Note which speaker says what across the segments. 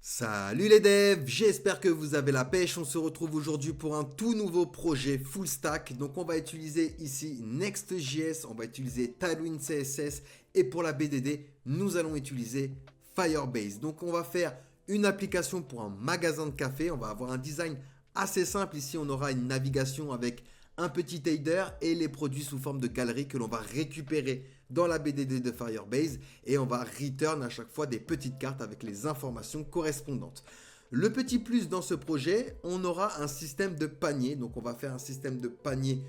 Speaker 1: Salut les devs, j'espère que vous avez la pêche. On se retrouve aujourd'hui pour un tout nouveau projet full stack. Donc on va utiliser ici Next.js, on va utiliser Tailwind CSS et pour la BDD, nous allons utiliser Firebase. Donc on va faire une application pour un magasin de café. On va avoir un design assez simple. Ici on aura une navigation avec un petit header et les produits sous forme de galerie que l'on va récupérer dans la BDD de Firebase et on va return à chaque fois des petites cartes avec les informations correspondantes. Le petit plus dans ce projet, on aura un système de panier. Donc on va faire un système de panier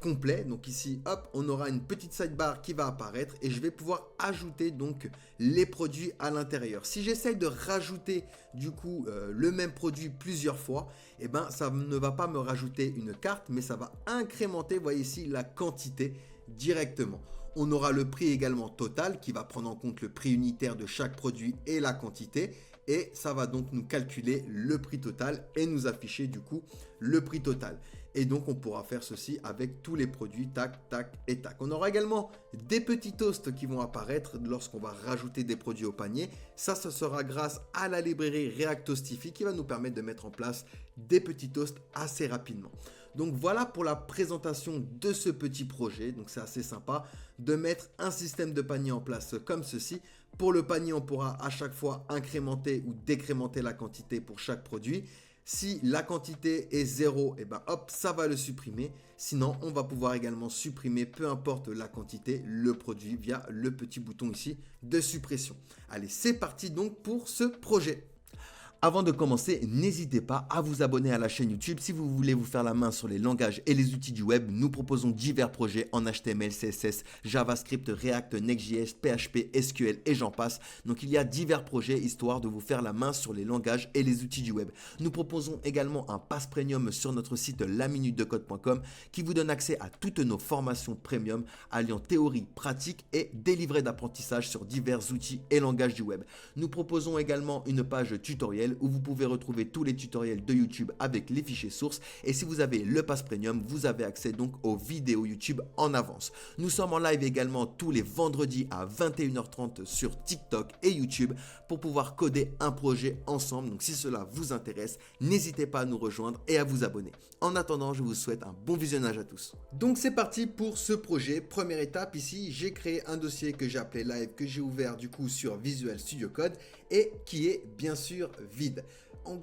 Speaker 1: complet. Donc ici, hop, on aura une petite sidebar qui va apparaître et je vais pouvoir ajouter donc les produits à l'intérieur. Si j'essaye de rajouter du coup le même produit plusieurs fois, eh ben ça ne va pas me rajouter une carte, mais ça va incrémenter, vous voyez ici, la quantité directement. On aura le prix également total qui va prendre en compte le prix unitaire de chaque produit et la quantité. Et ça va donc nous calculer le prix total et nous afficher du coup le prix total. Et donc on pourra faire ceci avec tous les produits, tac, tac et tac. On aura également des petits toasts qui vont apparaître lorsqu'on va rajouter des produits au panier. Ça sera grâce à la librairie React Toastify qui va nous permettre de mettre en place des petits toasts assez rapidement. Donc voilà pour la présentation de ce petit projet. Donc c'est assez sympa de mettre un système de panier en place comme ceci. Pour le panier, on pourra à chaque fois incrémenter ou décrémenter la quantité pour chaque produit. Si la quantité est 0, et ben hop, ça va le supprimer. Sinon, on va pouvoir également supprimer, peu importe la quantité, le produit via le petit bouton ici de suppression. Allez, c'est parti donc pour ce projet. Avant de commencer, n'hésitez pas à vous abonner à la chaîne YouTube si vous voulez vous faire la main sur les langages et les outils du web. Nous proposons divers projets en HTML, CSS, JavaScript, React, Next.js, PHP, SQL et j'en passe. Donc il y a divers projets histoire de vous faire la main sur les langages et les outils du web. Nous proposons également un pass premium sur notre site laminutedecode.com qui vous donne accès à toutes nos formations premium alliant théorie, pratique et des livrets d'apprentissage sur divers outils et langages du web. Nous proposons également une page tutoriel où vous pouvez retrouver tous les tutoriels de YouTube avec les fichiers sources et si vous avez le Pass Premium, vous avez accès donc aux vidéos YouTube en avance. Nous sommes en live également tous les vendredis à 21h30 sur TikTok et YouTube pour pouvoir coder un projet ensemble. Donc si cela vous intéresse, n'hésitez pas à nous rejoindre et à vous abonner. En attendant, je vous souhaite un bon visionnage à tous. Donc c'est parti pour ce projet. Première étape ici, j'ai créé un dossier que j'ai appelé live, que j'ai ouvert du coup sur Visual Studio Code et qui est bien sûr vide.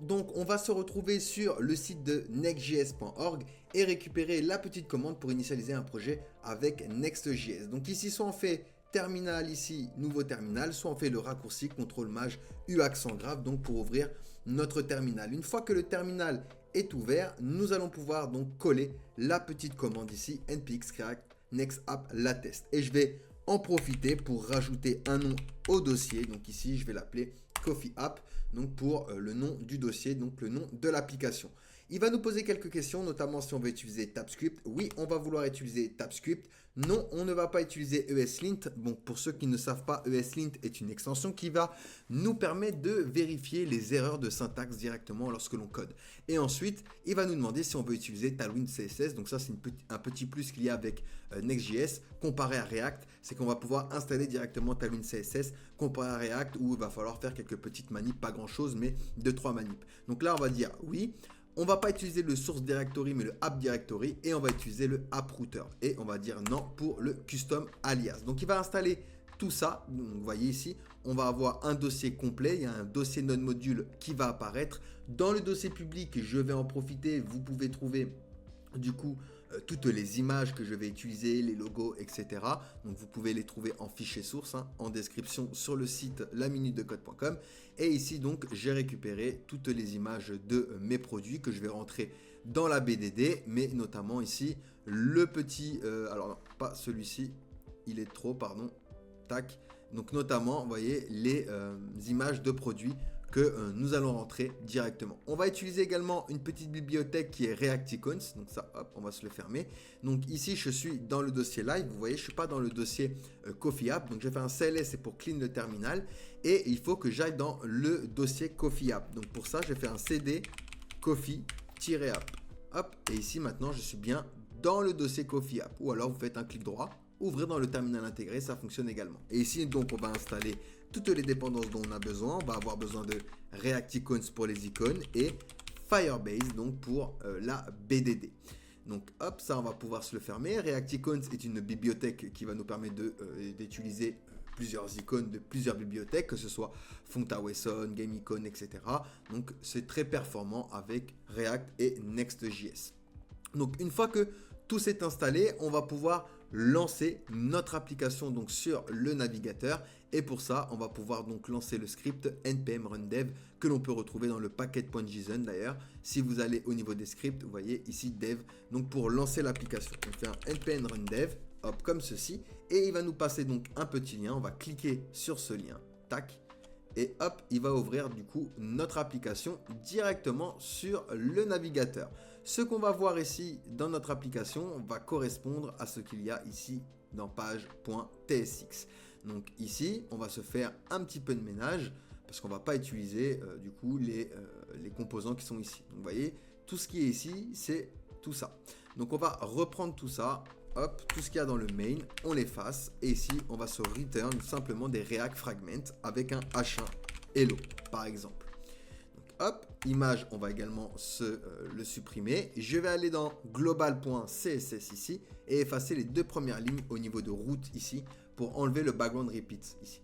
Speaker 1: Donc on va se retrouver sur le site de nextjs.org et récupérer la petite commande pour initialiser un projet avec Next.js. Donc ici soit on fait terminal ici, nouveau terminal, soit on fait le raccourci CTRL-MAJ U accent grave donc pour ouvrir notre terminal. Une fois que le terminal est ouvert, nous allons pouvoir donc coller la petite commande ici npx create next app latest et je vais en profiter pour rajouter un nom au dossier. Donc ici je vais l'appeler Coffee App, donc pour le nom du dossier, donc le nom de l'application. Il va nous poser quelques questions, notamment si on veut utiliser TypeScript. Oui, on va vouloir utiliser TypeScript. Non, on ne va pas utiliser ESLint. Bon, pour ceux qui ne savent pas, ESLint est une extension qui va nous permettre de vérifier les erreurs de syntaxe directement lorsque l'on code. Et ensuite, il va nous demander si on veut utiliser Tailwind CSS. Donc ça, c'est un petit plus qu'il y a avec Next.js comparé à React. C'est qu'on va pouvoir installer directement Tailwind CSS comparé à React où il va falloir faire quelques petites manips, pas grand chose, mais 2-3 manips. Donc là, on va dire oui. On va pas utiliser le source directory mais le app directory et on va utiliser le app router et on va dire non pour le custom alias. Donc il va installer tout ça. Donc, vous voyez ici, on va avoir un dossier complet. Il y a un dossier node module qui va apparaître. Dans le dossier public, je vais en profiter. Vous pouvez trouver du coup toutes les images que je vais utiliser, les logos, etc. Donc vous pouvez les trouver en fichier source, en description sur le site laminutedecode.com. Et ici donc j'ai récupéré toutes les images de mes produits que je vais rentrer dans la BDD, mais notamment ici le petit, alors non, pas celui-ci, il est trop, pardon, tac. Donc notamment, vous voyez les images de produits que nous allons rentrer directement. On va utiliser également une petite bibliothèque qui est React Icons. Donc ça, hop, on va se le fermer. Donc ici, je suis dans le dossier live. Vous voyez, je ne suis pas dans le dossier Coffee App. Donc j'ai fait un CLS, c'est pour clean le terminal. Et il faut que j'aille dans le dossier Coffee App. Donc pour ça, j'ai fait un CD coffee-app. Hop, et ici maintenant, je suis bien dans le dossier Coffee App. Ou alors vous faites un clic droit, ouvrir dans le terminal intégré, ça fonctionne également. Et ici, donc, on va installer toutes les dépendances dont on a besoin. On va avoir besoin de React Icons pour les icônes et Firebase donc pour la BDD. Donc hop, ça on va pouvoir se le fermer. React Icons est une bibliothèque qui va nous permettre d'utiliser plusieurs icônes de plusieurs bibliothèques, que ce soit Fontawesson, GameIcon, etc. Donc c'est très performant avec React et Next.js. Donc une fois que tout s'est installé, on va pouvoir lancer notre application donc sur le navigateur, et pour ça on va pouvoir donc lancer le script npm run dev que l'on peut retrouver dans le packet.json. D'ailleurs, si vous allez au niveau des scripts, vous voyez ici dev, donc pour lancer l'application on fait un npm run dev, hop, comme ceci, et il va nous passer donc un petit lien. On va cliquer sur ce lien, tac, et hop, il va ouvrir du coup notre application directement sur le navigateur. Ce qu'on va voir ici dans notre application va correspondre à ce qu'il y a ici dans page.tsx. Donc ici, on va se faire un petit peu de ménage parce qu'on ne va pas utiliser du coup les composants qui sont ici. Donc vous voyez, tout ce qui est ici, c'est tout ça. Donc on va reprendre tout ça. Hop, tout ce qu'il y a dans le main, on l'efface. Et ici, on va se return simplement des React Fragments avec un H1 hello, par exemple. Donc, hop, image, on va également le supprimer. Je vais aller dans global.css ici et effacer les deux premières lignes au niveau de route ici pour enlever le background repeats ici.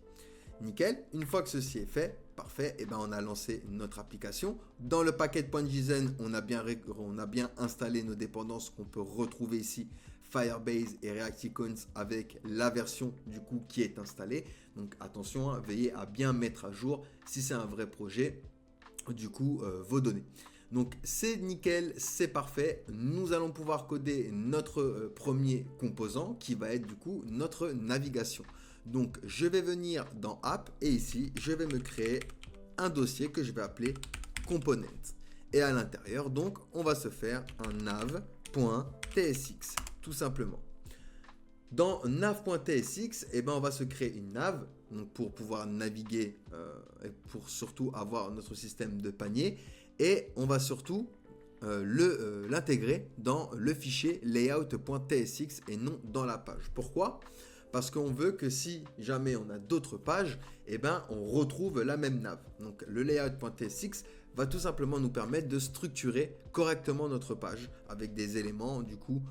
Speaker 1: Nickel, une fois que ceci est fait, parfait, et ben on a lancé notre application. Dans le packet.json, on a bien installé nos dépendances qu'on peut retrouver ici, Firebase et React Icons avec la version du coup qui est installée. Donc attention, hein, veillez à bien mettre à jour si c'est un vrai projet du coup vos données. Donc c'est nickel, c'est parfait. Nous allons pouvoir coder notre premier composant qui va être du coup notre navigation. Donc je vais venir dans App et ici je vais me créer un dossier que je vais appeler Component. Et à l'intérieur donc on va se faire un nav.tsx tout simplement. Dans nav.tsx, eh ben, on va se créer une nav donc pour pouvoir naviguer et pour surtout avoir notre système de panier. Et on va surtout l'intégrer dans le fichier layout.tsx et non dans la page. Pourquoi ? Parce qu'on veut que si jamais on a d'autres pages, eh ben, on retrouve la même nav. Donc le layout.tsx va tout simplement nous permettre de structurer correctement notre page avec des éléments du coup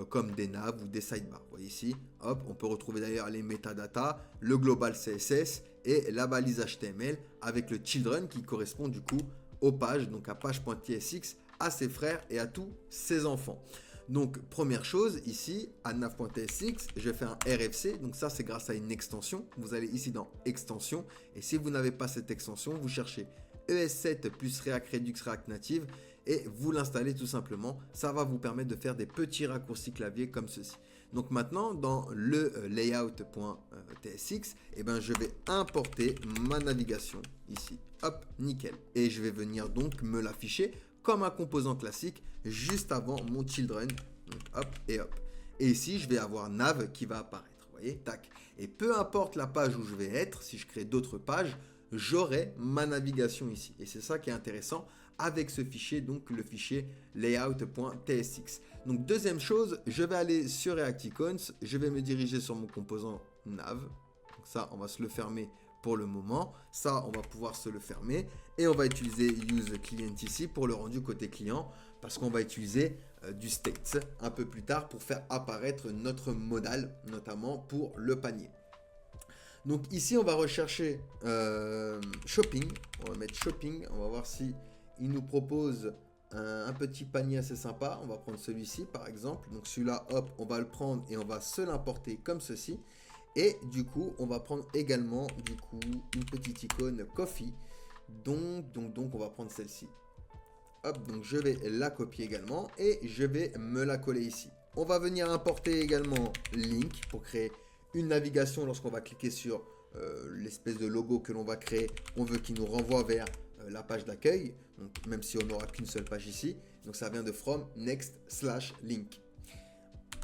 Speaker 1: comme des navs ou des sidebars. Vous voyez ici, hop, on peut retrouver d'ailleurs les metadata, le global CSS et la balise HTML avec le children qui correspond du coup aux pages, donc à page.tsx, à ses frères et à tous ses enfants. Donc première chose ici, à nav.tsx, je fais un RFC, donc ça c'est grâce à une extension. Vous allez ici dans extension et si vous n'avez pas cette extension, vous cherchez ES7 plus React Redux React Native et vous l'installez tout simplement. Ça va vous permettre de faire des petits raccourcis clavier comme ceci. Donc maintenant dans le layout.tsx, eh ben, je vais importer ma navigation ici. Hop, nickel. Et je vais venir donc me l'afficher comme un composant classique juste avant mon children. Donc hop et hop. Et ici je vais avoir nav qui va apparaître. Vous voyez, tac. Et peu importe la page où je vais être, si je crée d'autres pages, j'aurai ma navigation ici. Et c'est ça qui est intéressant avec ce fichier, donc le fichier layout.tsx. Donc deuxième chose, je vais aller sur React Icons, je vais me diriger sur mon composant nav. Donc ça, on va se le fermer pour le moment. Ça, on va pouvoir se le fermer. Et on va utiliser use client ici pour le rendu côté client parce qu'on va utiliser du state un peu plus tard pour faire apparaître notre modal, notamment pour le panier. Donc ici, on va rechercher shopping. On va mettre shopping. On va voir si il nous propose un petit panier assez sympa. On va prendre celui-ci par exemple. Donc celui-là, hop, on va le prendre et on va se l'importer comme ceci. Et du coup, on va prendre également du coup une petite icône coffee. Donc on va prendre celle-ci. Hop, donc je vais la copier également et je vais me la coller ici. On va venir importer également link pour créer une navigation lorsqu'on va cliquer sur l'espèce de logo que l'on va créer. On veut qu'il nous renvoie vers la page d'accueil, donc même si on n'aura qu'une seule page ici. Donc ça vient de from next/link.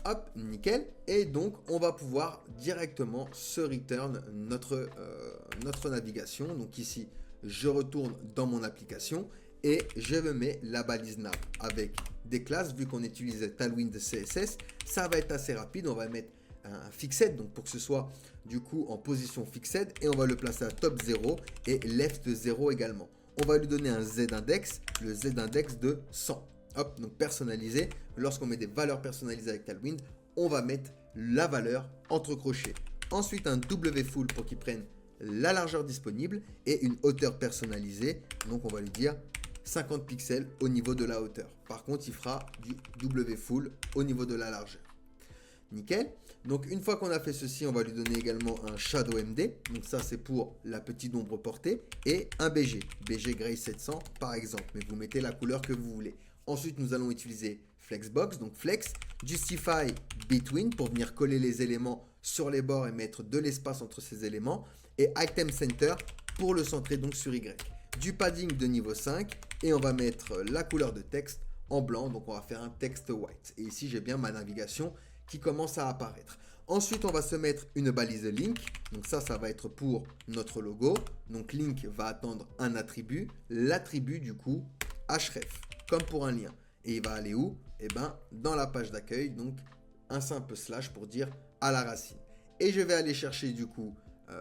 Speaker 1: Hop, nickel. Et donc on va pouvoir directement se return notre navigation. Donc ici, je retourne dans mon application et je me mets la balise nav avec des classes. Vu qu'on utilise Tailwind CSS, ça va être assez rapide. On va mettre un fixed donc pour que ce soit du coup en position fixed et on va le placer à top 0 et left 0 également. On va lui donner un Z-index, le Z-index de 100. Hop, donc personnalisé. Lorsqu'on met des valeurs personnalisées avec Tailwind, on va mettre la valeur entre crochets. Ensuite, un W full pour qu'il prenne la largeur disponible et une hauteur personnalisée. Donc, on va lui dire 50 pixels au niveau de la hauteur. Par contre, il fera du W full au niveau de la largeur. Nickel. Donc, une fois qu'on a fait ceci, on va lui donner également un Shadow MD. Donc, ça, c'est pour la petite ombre portée. Et un BG. BG Gray 700, par exemple. Mais vous mettez la couleur que vous voulez. Ensuite, nous allons utiliser Flexbox. Donc, Flex. Justify Between pour venir coller les éléments sur les bords et mettre de l'espace entre ces éléments. Et Item Center pour le centrer donc sur Y. Du padding de niveau 5. Et on va mettre la couleur de texte en blanc. Donc, on va faire un texte white. Et ici, j'ai bien ma navigation qui commence à apparaître. Ensuite, on va se mettre une balise link. Donc ça va être pour notre logo. Donc link va attendre un attribut. L'attribut du coup, href, comme pour un lien. Et il va aller où? Eh bien, dans la page d'accueil. Donc un simple slash pour dire à la racine. Et je vais aller chercher du coup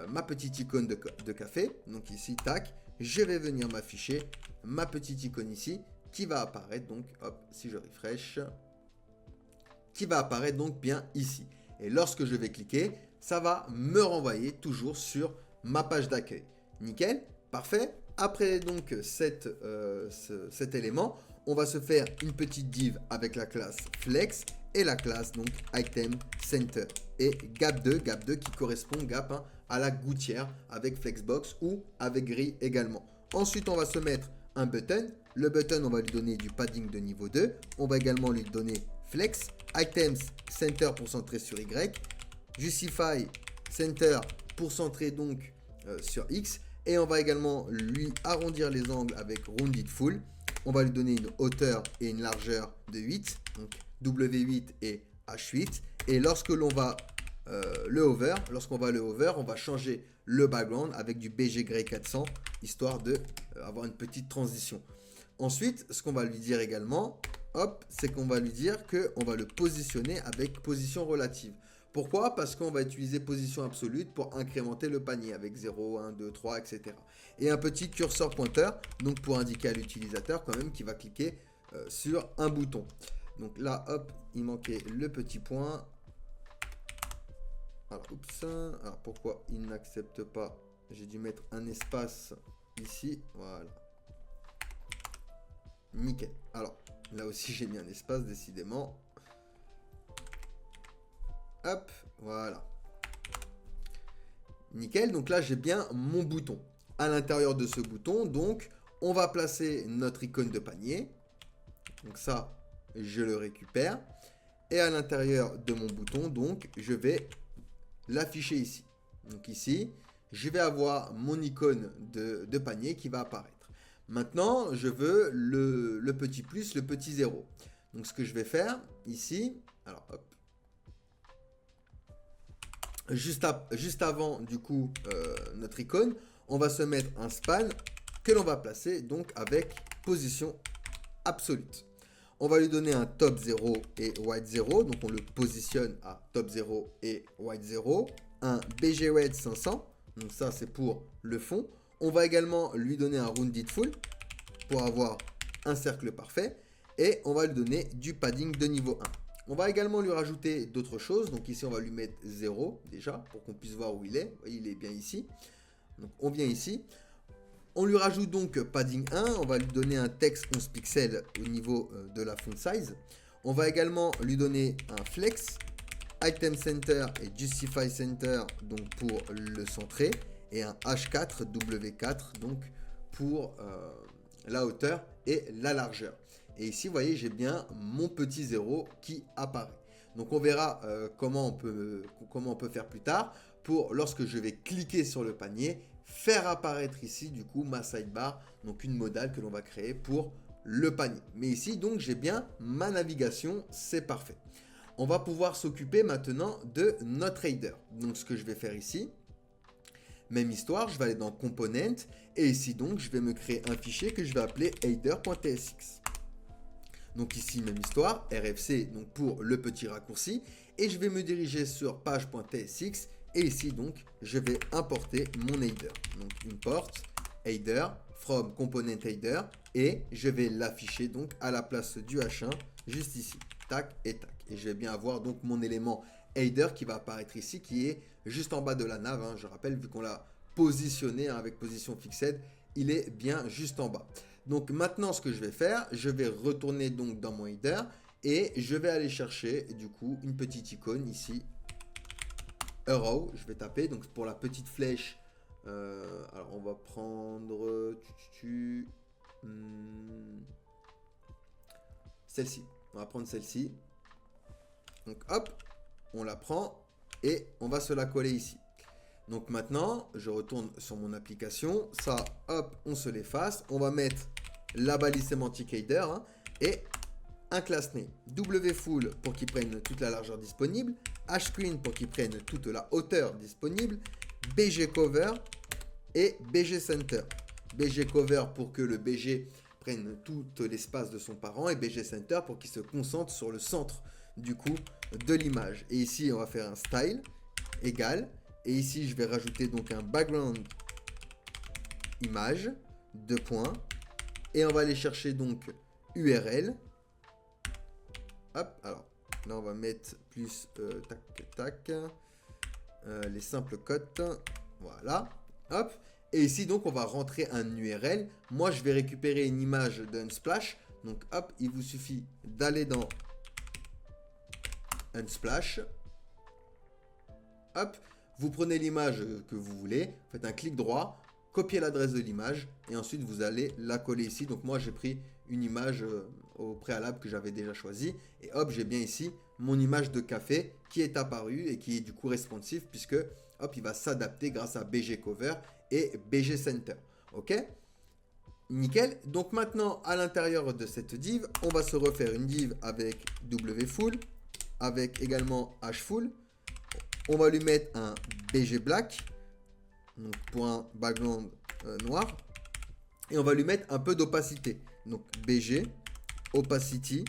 Speaker 1: ma petite icône de café. Donc ici, tac. Je vais venir m'afficher ma petite icône ici qui va apparaître. Donc hop, si je refresh, qui va apparaître donc bien ici. Et lorsque je vais cliquer, ça va me renvoyer toujours sur ma page d'accueil. Nickel, parfait. Après donc cet élément, on va se faire une petite div avec la classe Flex et la classe donc Item Center. Et gap2 qui correspond à la gouttière avec Flexbox ou avec gris également. Ensuite, on va se mettre un button. Le button, on va lui donner du padding de niveau 2. On va également lui donner Flex, Items Center pour centrer sur Y, Justify Center pour centrer donc sur X, et on va également lui arrondir les angles avec Rounded Full. On va lui donner une hauteur et une largeur de 8, donc W8 et H8. Et lorsque l'on va lorsqu'on va le hover, on va changer le background avec du BG Gray 400, histoire de avoir une petite transition. Ensuite, ce qu'on va lui dire également, hop, c'est qu'on va lui dire qu'on va le positionner avec position relative. Pourquoi? Parce qu'on va utiliser position absolue pour incrémenter le panier avec 0, 1, 2, 3, etc. Et un petit curseur pointeur, donc pour indiquer à l'utilisateur quand même qu'il va cliquer sur un bouton. Donc là, hop, il manquait le petit point. Alors, oups, alors pourquoi il n'accepte pas? J'ai dû mettre un espace ici, voilà. Nickel. Alors, là aussi, j'ai mis un espace, décidément. Hop, voilà. Nickel. Donc là, j'ai bien mon bouton. À l'intérieur de ce bouton, donc, on va placer notre icône de panier. Donc ça, je le récupère. Et à l'intérieur de mon bouton, donc, je vais l'afficher ici. Donc ici, je vais avoir mon icône de panier qui va apparaître. Maintenant, je veux le petit plus, le petit 0. Donc, ce que je vais faire ici, alors hop, juste avant du coup notre icône, on va se mettre un span que l'on va placer donc avec position absolue. On va lui donner un top 0 et white 0, donc on le positionne à top 0 et white 0. Un BG Red 500, donc ça c'est pour le fond. On va également lui donner un Rounded Full pour avoir un cercle parfait. Et on va lui donner du padding de niveau 1. On va également lui rajouter d'autres choses. Donc ici, on va lui mettre 0 déjà pour qu'on puisse voir où il est. Vous voyez, il est bien ici. Donc on vient ici. On lui rajoute donc padding 1. On va lui donner un texte 11 pixels au niveau de la font size. On va également lui donner un flex, Item Center et Justify Center donc pour le centrer. Et un H4, W4 donc pour la hauteur et la largeur. Et ici, vous voyez, j'ai bien mon petit 0 qui apparaît. Donc, on verra comment on peut faire plus tard pour, lorsque je vais cliquer sur le panier, faire apparaître ici, du coup, ma sidebar, donc une modale que l'on va créer pour le panier. Mais ici, donc, j'ai bien ma navigation, c'est parfait. On va pouvoir s'occuper maintenant de notre header. Donc, ce que je vais faire ici, même histoire, je vais aller dans Component et ici donc je vais me créer un fichier que je vais appeler header.tsx. Donc ici même histoire, RFC donc pour le petit raccourci et je vais me diriger sur page.tsx Et ici, donc, je vais importer mon header. Donc, import header from component header et je vais l'afficher donc à la place du H1 juste ici. Tac et tac. Et je vais bien avoir donc mon élément header qui va apparaître ici, qui est juste en bas de la nav. Je rappelle, vu qu'on l'a positionné avec position fixed, il est bien juste en bas. Donc maintenant, ce que je vais faire, je vais retourner donc dans mon header et je vais aller chercher du coup une petite icône ici. Arrow, je vais taper donc pour la petite flèche. Alors on va prendre celle-ci. On va prendre celle-ci. Donc hop, on la prend et on va se la coller ici. Donc maintenant, je retourne sur mon application. Ça, hop, on se l'efface. On va mettre la balise sémantique header et un class name. WFull pour qu'il prenne toute la largeur disponible. HScreen pour qu'il prenne toute la hauteur disponible. BGCover et BGCenter. BGCover pour que le BG prenne tout l'espace de son parent et BGCenter pour qu'il se concentre sur le centre du coup de l'image. Et ici, on va faire un style égal. Et ici, je vais rajouter donc un background image, 2 points. Et on va aller chercher donc URL. Hop, alors là, on va mettre plus les simples cotes. Voilà, hop. Et ici, donc, on va rentrer un URL. Moi, je vais récupérer une image d'Unsplash. Donc, hop, il vous suffit d'aller dans Unsplash. Hop, vous prenez l'image que vous voulez, faites un clic droit, copiez l'adresse de l'image et ensuite vous allez la coller ici. Donc moi j'ai pris une image au préalable que j'avais déjà choisie et hop, j'ai bien ici mon image de café qui est apparue et qui est du coup responsive puisque hop, il va s'adapter grâce à BGCover et BGCenter. Ok, nickel. Donc maintenant à l'intérieur de cette div, on va se refaire une div avec WFull, avec également HFull. On va lui mettre un BG Black, donc pour un background noir. Et on va lui mettre un peu d'opacité. Donc BG Opacity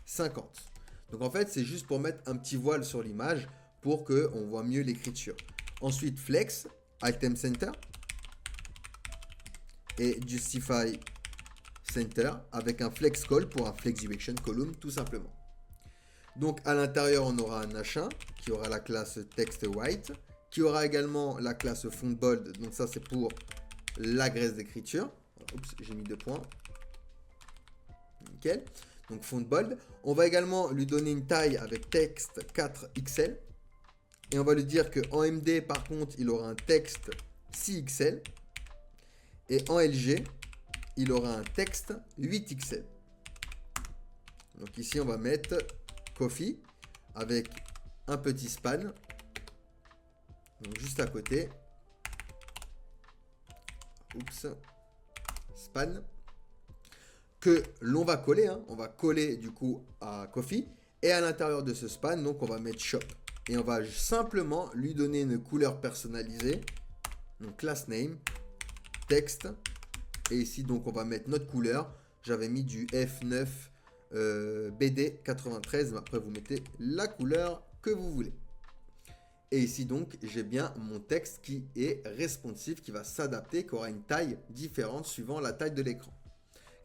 Speaker 1: 50. Donc en fait, c'est juste pour mettre un petit voile sur l'image pour qu'on voit mieux l'écriture. Ensuite, Flex, Item Center et Justify Center avec un Flex Call pour un Flex Direction Column tout simplement. Donc à l'intérieur, on aura un H1 qui aura la classe text white, qui aura également la classe font bold. Donc ça, c'est pour la graisse d'écriture. Oups, j'ai mis 2 points. Nickel. Donc font bold. On va également lui donner une taille avec texte 4 XL. Et on va lui dire qu'en MD, par contre, il aura un texte 6 XL. Et en LG, il aura un texte 8 XL. Donc ici, on va mettre Coffee avec un petit span, donc juste à côté. Oups, span que l'on va coller. On va coller du coup à Coffee et à l'intérieur de ce span, donc on va mettre shop et on va simplement lui donner une couleur personnalisée. Donc class name, texte et ici donc on va mettre notre couleur. J'avais mis du F9 BD 93, mais après vous mettez la couleur que vous voulez. Et ici donc j'ai bien mon texte qui est responsive, qui va s'adapter, qui aura une taille différente suivant la taille de l'écran.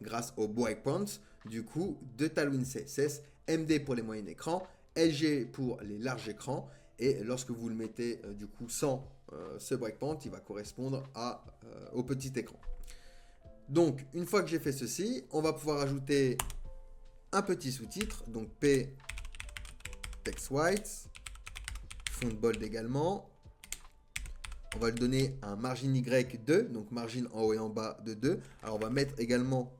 Speaker 1: Grâce au breakpoint du coup de Tailwind CSS, MD pour les moyens écrans, LG pour les larges écrans. Et lorsque vous le mettez du coup sans ce breakpoint, il va correspondre au petit écran. Donc une fois que j'ai fait ceci, on va pouvoir ajouter un petit sous-titre, donc P text white, font bold également. On va lui donner un margin Y2, donc margin en haut et en bas de 2. Alors on va mettre également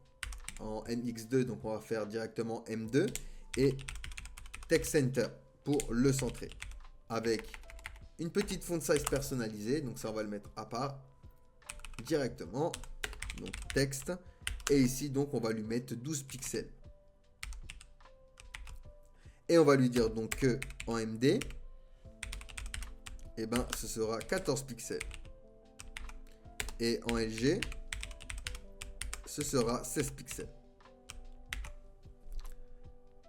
Speaker 1: en MX2, donc on va faire directement M2 et text center pour le centrer avec une petite font size personnalisée, donc ça on va le mettre à part directement, donc texte, et ici donc on va lui mettre 12 pixels. Et on va lui dire donc que en MD, eh ben, ce sera 14 pixels. Et en LG, ce sera 16 pixels.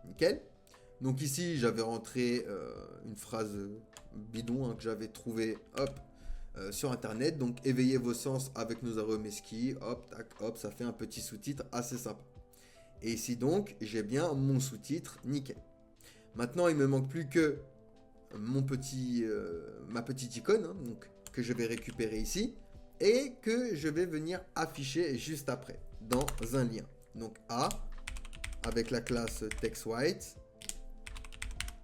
Speaker 1: Nickel. Donc ici, j'avais rentré une phrase bidon que j'avais trouvée sur internet. Donc éveillez vos sens avec nos arômes esquis. Hop, tac, hop, ça fait un petit sous-titre assez sympa. Et ici donc, j'ai bien mon sous-titre, nickel. Maintenant, il me manque plus que ma petite icône, donc, que je vais récupérer ici et que je vais venir afficher juste après dans un lien. Donc A avec la classe TextWhite,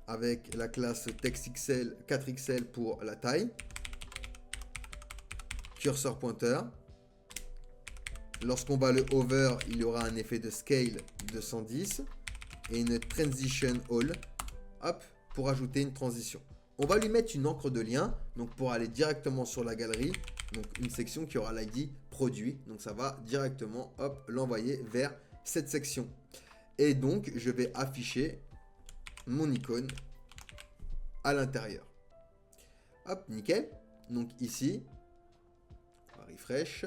Speaker 1: avec la classe TextXL 4XL pour la taille, curseur pointeur. Lorsqu'on va le hover, il y aura un effet de scale de 110 et une transition all, hop, pour ajouter une transition. On va lui mettre une encre de lien, donc pour aller directement sur la galerie, donc une section qui aura l'ID produit, donc ça va directement, hop, l'envoyer vers cette section. Et donc, je vais afficher mon icône à l'intérieur. Hop, nickel. Donc ici, on va refresh.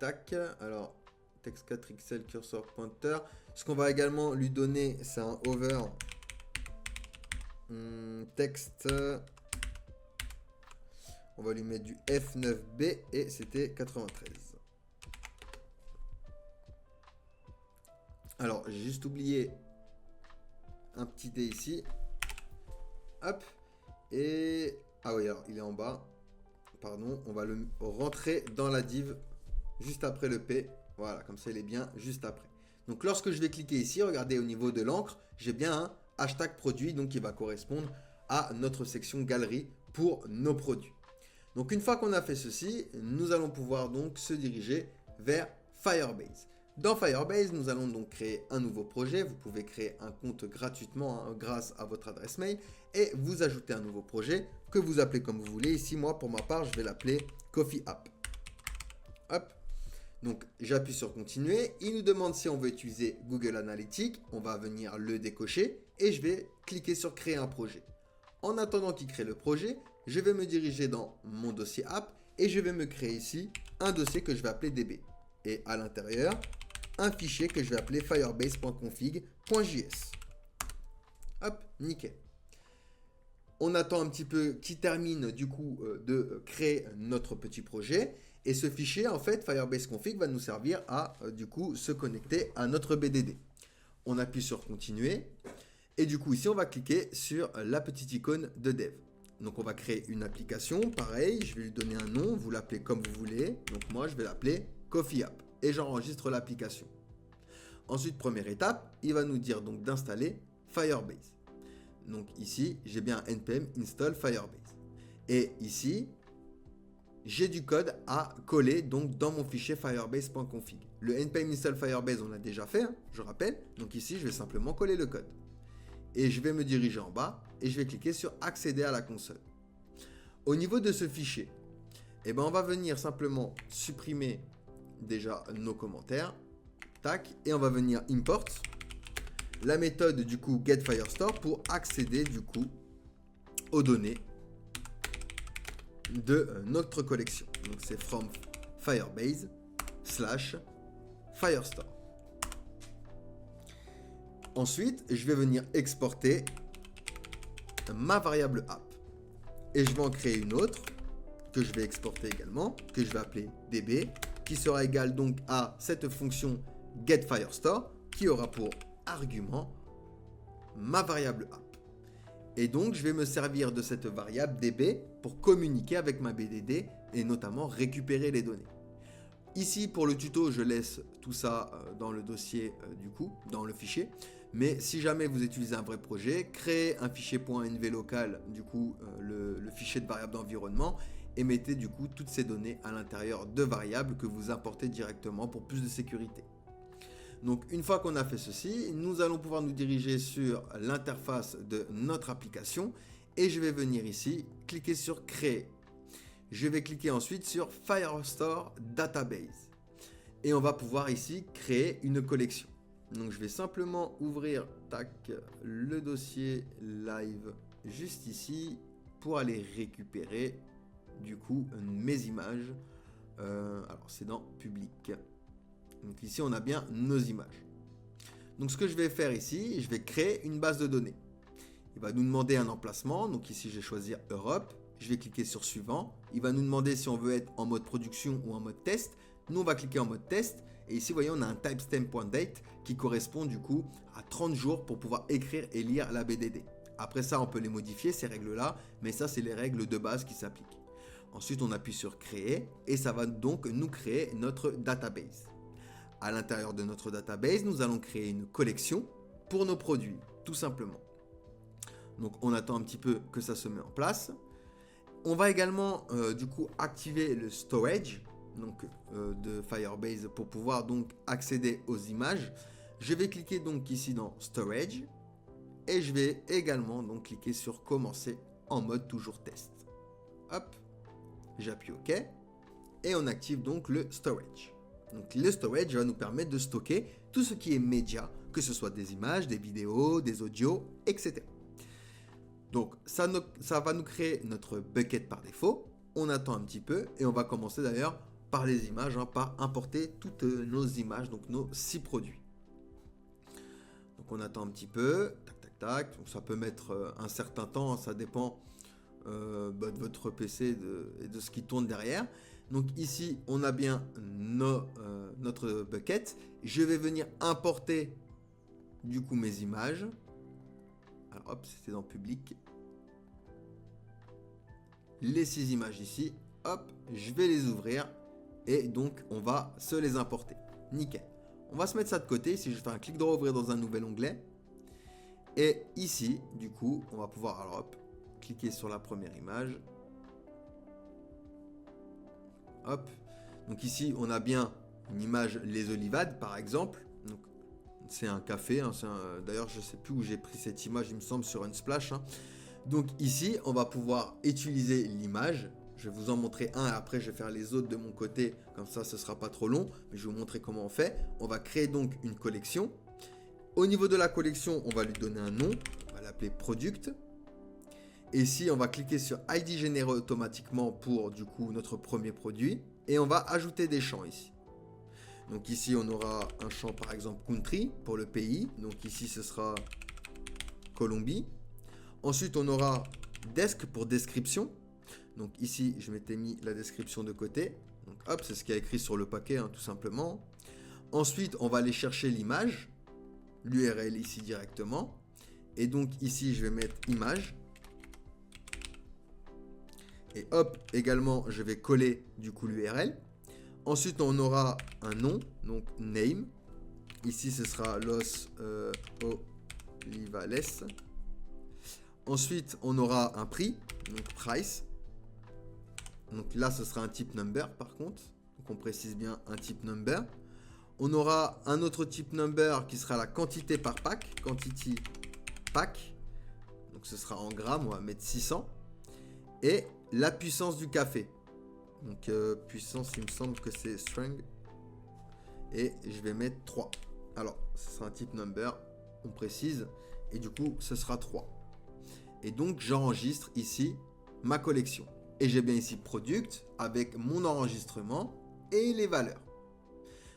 Speaker 1: Tac, alors texte 4XL curseur pointeur. Ce qu'on va également lui donner, c'est un hover texte. On va lui mettre du F9B et c'était 93. Alors, j'ai juste oublié un petit D ici. Hop. Et ah oui, alors il est en bas. Pardon, on va le rentrer dans la div juste après le P. Voilà, comme ça il est bien juste après. Donc lorsque je vais cliquer ici, regardez au niveau de l'encre, j'ai bien un hashtag produit, donc qui va correspondre à notre section galerie pour nos produits. Donc une fois qu'on a fait ceci, nous allons pouvoir donc se diriger vers Firebase. Dans Firebase, nous allons donc créer un nouveau projet. Vous pouvez créer un compte gratuitement grâce à votre adresse mail et vous ajoutez un nouveau projet que vous appelez comme vous voulez. Ici, moi, pour ma part, je vais l'appeler Coffee App. Hop. Donc, j'appuie sur continuer. Il nous demande si on veut utiliser Google Analytics. On va venir le décocher et je vais cliquer sur créer un projet. En attendant qu'il crée le projet, je vais me diriger dans mon dossier app et je vais me créer ici un dossier que je vais appeler DB. Et à l'intérieur, un fichier que je vais appeler firebase.config.js. Hop, nickel. On attend un petit peu qu'il termine du coup de créer notre petit projet. Et ce fichier, en fait, Firebase config va nous servir à du coup se connecter à notre BDD. On appuie sur continuer. Et du coup, ici, on va cliquer sur la petite icône de dev. Donc, on va créer une application. Pareil, je vais lui donner un nom. Vous l'appelez comme vous voulez. Donc, moi, je vais l'appeler Coffee App. Et j'enregistre l'application. Ensuite, première étape, il va nous dire donc d'installer Firebase. Donc ici, j'ai bien npm install Firebase. Et ici, j'ai du code à coller donc dans mon fichier firebase.config. Le npm install Firebase, on l'a déjà fait, je rappelle. Donc ici, je vais simplement coller le code. Et je vais me diriger en bas et je vais cliquer sur accéder à la console. Au niveau de ce fichier, eh ben, on va venir simplement supprimer déjà nos commentaires. Tac, et on va venir import la méthode du coup getFirestore pour accéder du coup aux données de notre collection. Donc c'est from Firebase / Firestore. Ensuite, je vais venir exporter ma variable app et je vais en créer une autre que je vais exporter également, que je vais appeler db, qui sera égale donc à cette fonction getFirestore qui aura pour argument ma variable app. Et donc, je vais me servir de cette variable db pour communiquer avec ma BDD et notamment récupérer les données. Ici, pour le tuto, je laisse tout ça dans le dossier du coup, dans le fichier. Mais si jamais vous utilisez un vrai projet, créez un fichier .env local, du coup, le fichier de variable d'environnement, et mettez du coup toutes ces données à l'intérieur de variables que vous importez directement pour plus de sécurité. Donc une fois qu'on a fait ceci, nous allons pouvoir nous diriger sur l'interface de notre application et je vais venir ici, cliquer sur créer. Je vais cliquer ensuite sur Firestore Database et on va pouvoir ici créer une collection. Donc je vais simplement ouvrir le dossier live juste ici pour aller récupérer du coup mes images. Alors c'est dans public. Donc ici, on a bien nos images. Donc ce que je vais faire ici, je vais créer une base de données. Il va nous demander un emplacement. Donc ici, je vais choisir Europe. Je vais cliquer sur suivant. Il va nous demander si on veut être en mode production ou en mode test. Nous, on va cliquer en mode test. Et ici, vous voyez, on a un timestamp.date qui correspond du coup à 30 jours pour pouvoir écrire et lire la BDD. Après ça, on peut les modifier, ces règles-là. Mais ça, c'est les règles de base qui s'appliquent. Ensuite, on appuie sur créer. Et ça va donc nous créer notre database. À l'intérieur de notre database, nous allons créer une collection pour nos produits, tout simplement. Donc, on attend un petit peu que ça se met en place. On va également du coup activer le storage de Firebase pour pouvoir donc accéder aux images. Je vais cliquer donc ici dans storage et je vais également donc cliquer sur commencer en mode toujours test. Hop, j'appuie OK et on active donc le storage. Donc le storage va nous permettre de stocker tout ce qui est média, que ce soit des images, des vidéos, des audios, etc. Donc ça va nous créer notre bucket par défaut. On attend un petit peu et on va commencer d'ailleurs par les images, par importer toutes nos images, donc nos 6 produits. Donc on attend un petit peu, tac tac tac. Donc ça peut mettre un certain temps, ça dépend de votre PC et de ce qui tourne derrière. Donc ici on a bien notre bucket. Je vais venir importer du coup mes images. Alors hop, c'était dans public. Les 6 images ici, hop, je vais les ouvrir et donc on va se les importer. Nickel. On va se mettre ça de côté. Ici, je fais un clic droit ouvrir dans un nouvel onglet. Et ici, du coup, on va pouvoir, alors hop, cliquer sur la première image. Hop. Donc ici, on a bien une image Les Olivades, par exemple. Donc, c'est un café. D'ailleurs, je ne sais plus où j'ai pris cette image, il me semble, sur Unsplash. Donc ici, on va pouvoir utiliser l'image. Je vais vous en montrer un et après je vais faire les autres de mon côté. Comme ça, ce ne sera pas trop long. Mais je vais vous montrer comment on fait. On va créer donc une collection. Au niveau de la collection, on va lui donner un nom. On va l'appeler Product. Et ici, on va cliquer sur ID généré automatiquement pour du coup notre premier produit. Et on va ajouter des champs ici. Donc ici, on aura un champ par exemple Country pour le pays. Donc ici, ce sera Colombie. Ensuite, on aura Desk pour description. Donc ici, je m'étais mis la description de côté. Donc hop, c'est ce qu'il y a écrit sur le paquet, tout simplement. Ensuite, on va aller chercher l'image, l'URL ici directement. Et donc ici, je vais mettre image. Et hop, également, je vais coller du coup l'URL. Ensuite, on aura un nom, donc name. Ici, ce sera Los Olivales. Ensuite, on aura un prix, donc price. Donc là, ce sera un type number par contre. Donc on précise bien un type number. On aura un autre type number qui sera la quantité par pack, quantity pack. Donc ce sera en grammes, on va mettre 600. Et la puissance du café. Donc puissance, il me semble que c'est strength. Et je vais mettre 3. Alors, ce sera un type number, on précise. Et du coup, ce sera 3. Et donc, j'enregistre ici ma collection. Et j'ai bien ici Product avec mon enregistrement et les valeurs.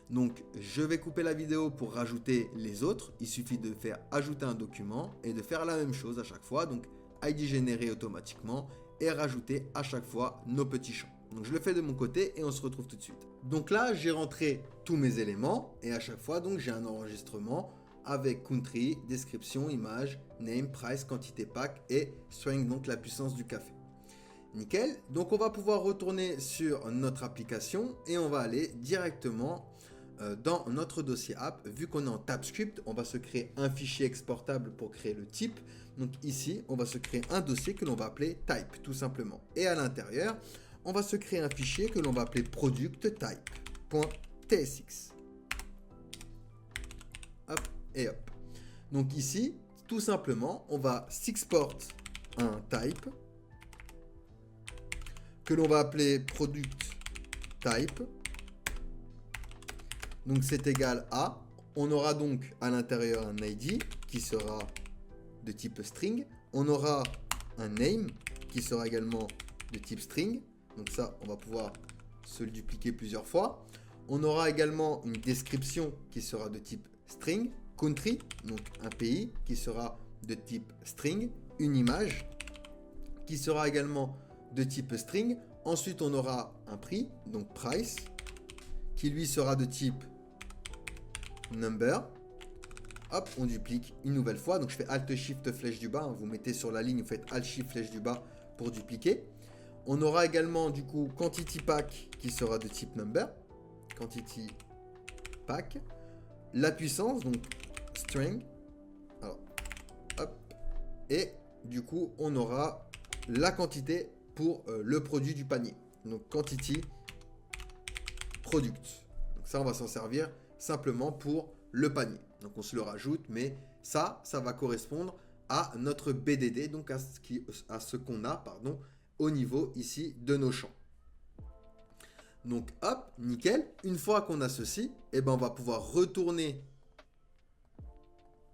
Speaker 1: Donc, je vais couper la vidéo pour rajouter les autres. Il suffit de faire ajouter un document et de faire la même chose à chaque fois. Donc, ID généré automatiquement et rajouter à chaque fois nos petits champs. Donc, je le fais de mon côté et on se retrouve tout de suite. Donc là, j'ai rentré tous mes éléments et à chaque fois, donc j'ai un enregistrement avec country, description, image, name, price, quantité pack et strength, donc la puissance du café. Nickel. Donc on va pouvoir retourner sur notre application et on va aller directement dans notre dossier app. Vu qu'on est en TypeScript, on va se créer un fichier exportable pour créer le type. Donc ici, on va se créer un dossier que l'on va appeler type tout simplement. Et à l'intérieur, on va se créer un fichier que l'on va appeler producttype.tsx. Hop et hop. Donc ici, tout simplement, on va s'export un type que l'on va appeler product type. Donc c'est égal à, on aura donc à l'intérieur un ID qui sera de type string. On aura un name qui sera également de type string. Donc ça, on va pouvoir se le dupliquer plusieurs fois. On aura également une description qui sera de type string. country, donc un pays qui sera de type string, une image qui sera également de type string. Ensuite, on aura un prix, donc price, qui lui sera de type number. Hop, on duplique une nouvelle fois. Donc, je fais Alt Shift flèche du bas. Hein. Vous mettez sur la ligne, vous faites Alt Shift flèche du bas pour dupliquer. On aura également du coup quantity pack qui sera de type number. Quantity pack. La puissance, donc string. Alors, hop. Et du coup, on aura la quantité pour le produit du panier. Donc, quantity product. Donc, ça, on va s'en servir simplement pour le panier. Donc, on se le rajoute, mais ça va correspondre à notre BDD, donc à ce qu'on a, au niveau ici de nos champs. Donc, hop, nickel. Une fois qu'on a ceci, eh ben, on va pouvoir retourner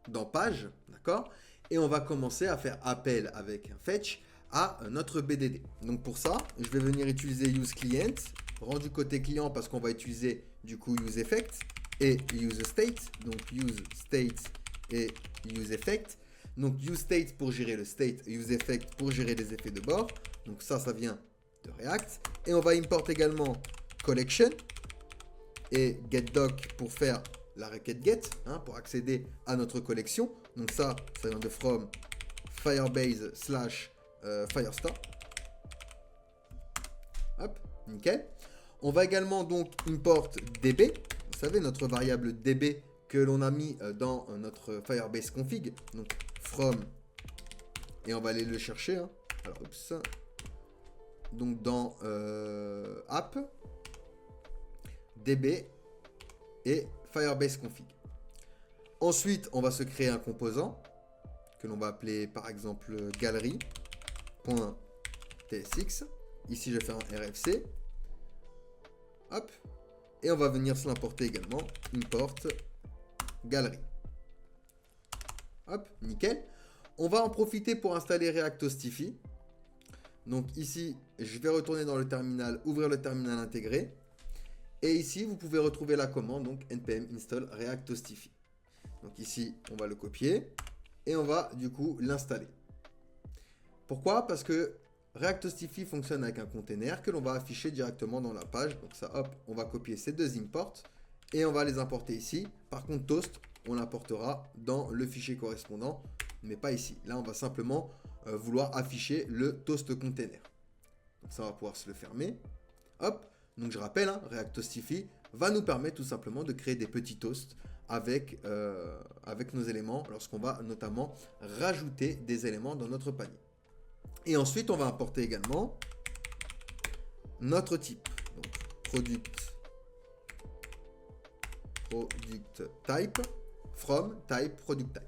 Speaker 1: dans page, d'accord? Et on va commencer à faire appel avec un fetch à notre BDD. Donc, pour ça, je vais venir utiliser useClient, rendu côté client parce qu'on va utiliser du coup useEffect et useState. Donc, useState et useEffect. Donc, useState pour gérer le state et useEffect pour gérer les effets de bord. Donc, ça vient de React. Et on va import également collection et getDoc pour faire la requête get, hein, pour accéder à notre collection. Donc, ça vient de from Firebase / Firestar. Hop, nickel. On va également donc import db. Vous savez, notre variable db que l'on a mis dans notre Firebase config. Donc, from, et on va aller le chercher. Hein. Alors, oups. Donc, dans app, db et Firebase config. Ensuite, on va se créer un composant que l'on va appeler par exemple galerie.tsx. Ici, je vais faire un RFC. Hop. Et on va venir se l'importer également. Import galerie. Hop, nickel. On va en profiter pour installer Reactostify. Donc ici, je vais retourner dans le terminal, ouvrir le terminal intégré. Et ici, vous pouvez retrouver la commande, donc npm install Reactostify. Donc ici, on va le copier et on va du coup l'installer. Pourquoi? Parce que Reactostify fonctionne avec un container que l'on va afficher directement dans la page. Donc ça, hop, on va copier ces deux imports et on va les importer ici. Par contre, Toast, on l'importera dans le fichier correspondant, mais pas ici. Là, on va simplement vouloir afficher le Toast container. Donc ça, on va pouvoir se le fermer. Hop, donc je rappelle, hein, Reactostify va nous permettre tout simplement de créer des petits toasts avec nos éléments lorsqu'on va notamment rajouter des éléments dans notre panier. Et ensuite, on va importer également notre type. Donc, product type from type product type.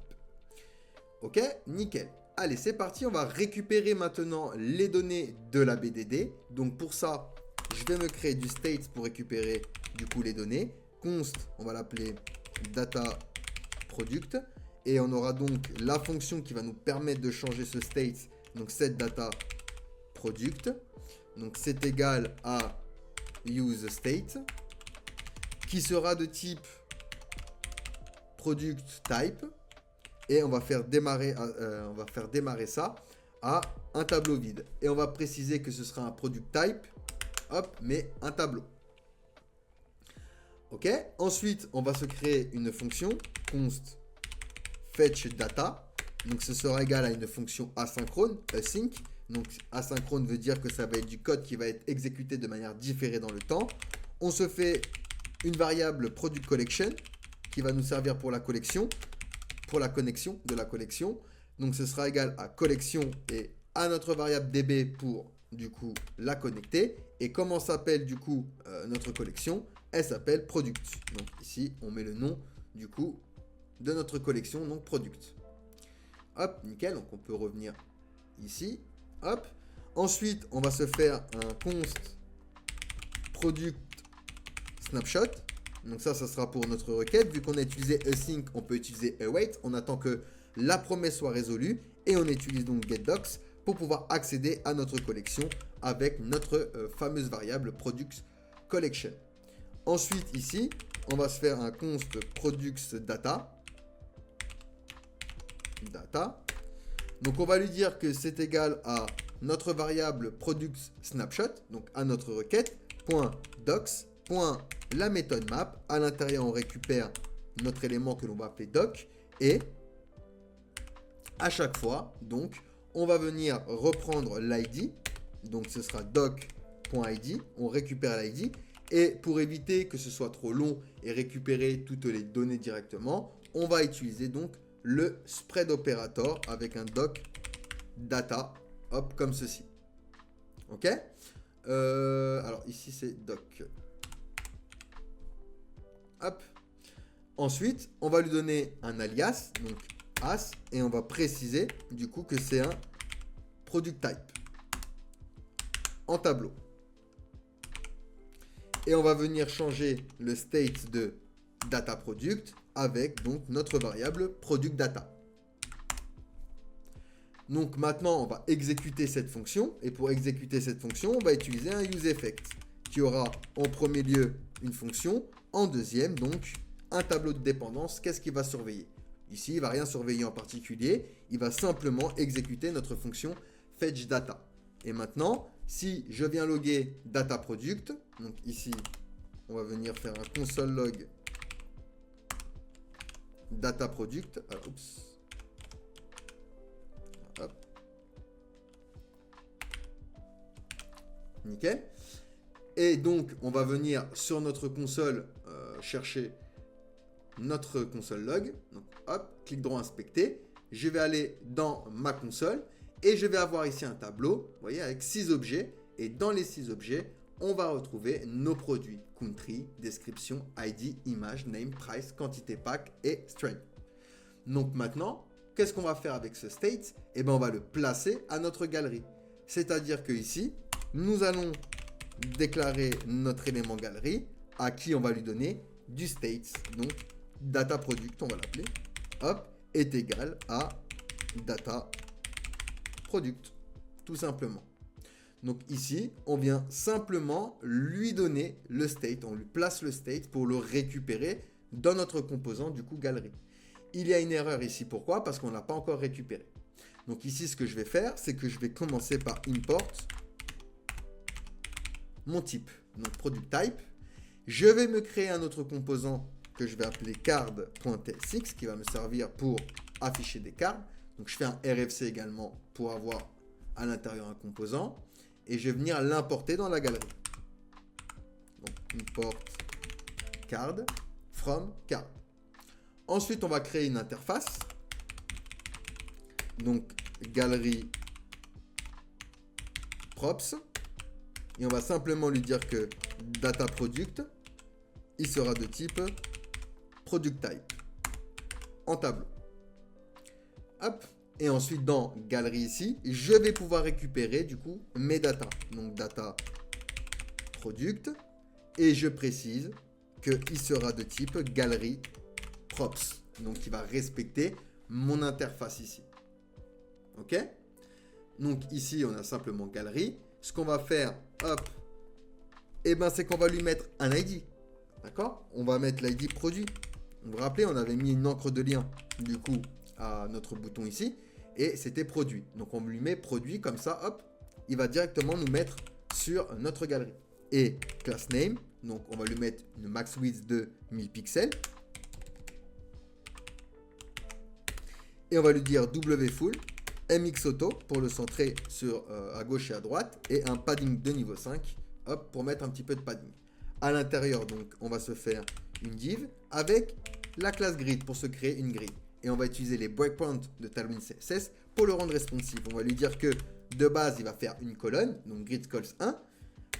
Speaker 1: Ok, nickel. Allez, c'est parti. On va récupérer maintenant les données de la BDD. Donc, pour ça, je vais me créer du state pour récupérer du coup les données. Const, on va l'appeler data product. Et on aura donc la fonction qui va nous permettre de changer ce state. Donc, set data product. Donc, c'est égal à useState qui sera de type product type. Et on va faire démarrer ça à un tableau vide. Et on va préciser que ce sera un product type, hop, mais un tableau. Ok. Ensuite, on va se créer une fonction const fetch data. Donc, ce sera égal à une fonction asynchrone, async. Donc, asynchrone veut dire que ça va être du code qui va être exécuté de manière différée dans le temps. On se fait une variable product collection qui va nous servir pour la collection, pour la connexion de la collection. Donc, ce sera égal à collection et à notre variable db pour, du coup, la connecter. Et comment s'appelle, du coup, notre collection? Elle s'appelle product. Donc, ici, on met le nom, du coup, de notre collection, donc product. Hop, nickel. Donc, on peut revenir ici. Hop. Ensuite, on va se faire un const product snapshot. Donc, ça sera pour notre requête. Vu qu'on a utilisé async, on peut utiliser await. On attend que la promesse soit résolue. Et on utilise donc getDocs pour pouvoir accéder à notre collection avec notre fameuse variable product collection. Ensuite, ici, on va se faire un const products data.
Speaker 2: data. Donc on va lui dire que c'est égal à notre variable product snapshot, donc à notre requête, .docs, la méthode map. À l'intérieur, on récupère notre élément que l'on va appeler doc. Et à chaque fois, donc, on va venir reprendre l'ID. Donc ce sera doc.id. On récupère l'ID. Et pour éviter que ce soit trop long et récupérer toutes les données directement, on va utiliser donc le spread operator avec un doc data, hop, comme ceci. Ok. Alors ici c'est doc. Hop. Ensuite, on va lui donner un alias, donc as, et on va préciser du coup que c'est un product type en tableau. Et on va venir changer le state de data product avec donc notre variable product data. Donc maintenant, on va exécuter cette fonction. Et pour exécuter cette fonction, on va utiliser un useEffect qui aura en premier lieu une fonction, en deuxième donc un tableau de dépendance. Qu'est-ce qu'il va surveiller? Ici, il ne va rien surveiller en particulier. Il va simplement exécuter notre fonction fetchData. Et maintenant, si je viens loguer data product, donc ici, on va venir faire un console log data product. Alors, oups. Hop. Nickel. Et donc, on va venir sur notre console chercher notre console log. Donc, hop, clic droit inspecter. Je vais aller dans ma console et je vais avoir ici un tableau, vous voyez, avec 6 objets. Et dans les 6 objets, on va retrouver nos produits. Country, description, ID, image, name, price, quantité pack et string. Donc maintenant, qu'est-ce qu'on va faire avec ce state? Eh bien, on va le placer à notre galerie. C'est-à-dire que ici, nous allons déclarer notre élément galerie à qui on va lui donner du state. Donc, data product, on va l'appeler, hop, est égal à data product, tout simplement. Donc ici, on vient simplement lui donner le state, on lui place le state pour le récupérer dans notre composant du coup galerie. Il y a une erreur ici, pourquoi? Parce qu'on n'a pas encore récupéré. Donc ici, ce que je vais faire, c'est que je vais commencer par import mon type, donc product type. Je vais me créer un autre composant que je vais appeler card.tsx qui va me servir pour afficher des cards. Donc je fais un RFC également pour avoir à l'intérieur un composant et je vais venir l'importer dans la galerie. Donc import card from card. Ensuite, on va créer une interface. Donc galerie props et on va simplement lui dire que data product il sera de type product type en tableau. Hop. Et ensuite dans galerie ici, je vais pouvoir récupérer du coup mes data. Donc data product et je précise qu'il sera de type galerie props. Donc il va respecter mon interface ici. Ok. Donc ici on a simplement galerie. Ce qu'on va faire, hop, et ben c'est qu'on va lui mettre un ID. D'accord? On va mettre l'ID produit. Vous vous rappelez, on avait mis une encre de lien du coup à notre bouton ici et c'était produit. Donc on lui met produit comme ça, hop, il va directement nous mettre sur notre galerie. Et class name, donc on va lui mettre une max width de 1000 pixels. Et on va lui dire wfull, mxauto pour le centrer sur à gauche et à droite et un padding de niveau 5, hop, pour mettre un petit peu de padding. À l'intérieur, donc, on va se faire une div avec la classe grid pour se créer une grille. Et on va utiliser les breakpoints de Tailwind CSS pour le rendre responsive. On va lui dire que de base, il va faire une colonne, donc grid calls 1.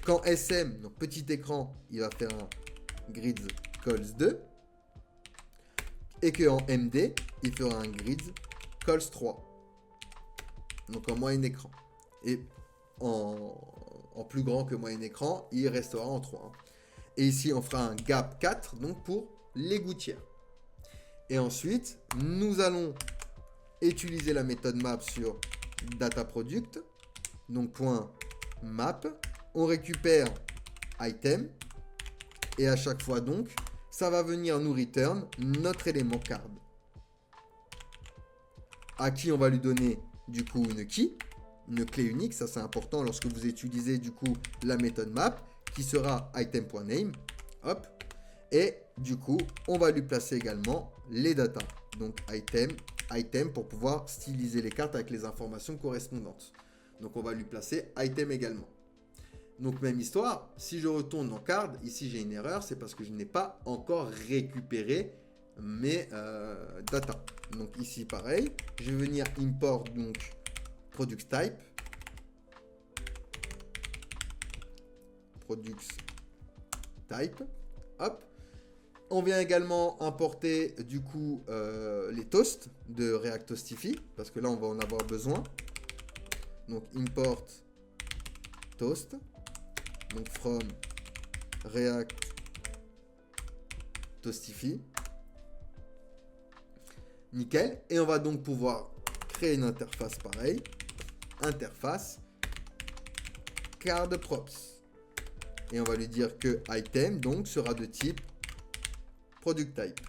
Speaker 2: Quand SM, donc petit écran, il va faire un grid calls 2. Et qu'en MD, il fera un grid calls 3. Donc en moyen écran. Et en plus grand que moyen écran, il restera en 3. Et ici, on fera un gap 4, donc pour les gouttières. Et ensuite, nous allons utiliser la méthode map sur data product. Donc point map. On récupère item. Et à chaque fois, donc, ça va venir nous return notre élément card. à qui on va lui donner du coup une key, une clé unique. Ça c'est important lorsque vous utilisez du coup la méthode map qui sera item.name. Hop. Et du coup, on va lui placer également les datas. Donc item pour pouvoir styliser les cartes avec les informations correspondantes. Donc on va lui placer item également. Donc même histoire, si je retourne dans card, ici j'ai une erreur, c'est parce que je n'ai pas encore récupéré mes data. Donc ici pareil, je vais venir import donc product type. Hop. On vient également importer du coup les toasts de React Toastify parce que là on va en avoir besoin. Donc import toast. Donc from React Toastify. Nickel. Et on va donc pouvoir créer une interface pareil. Interface card props. Et on va lui dire que item donc sera de type product type.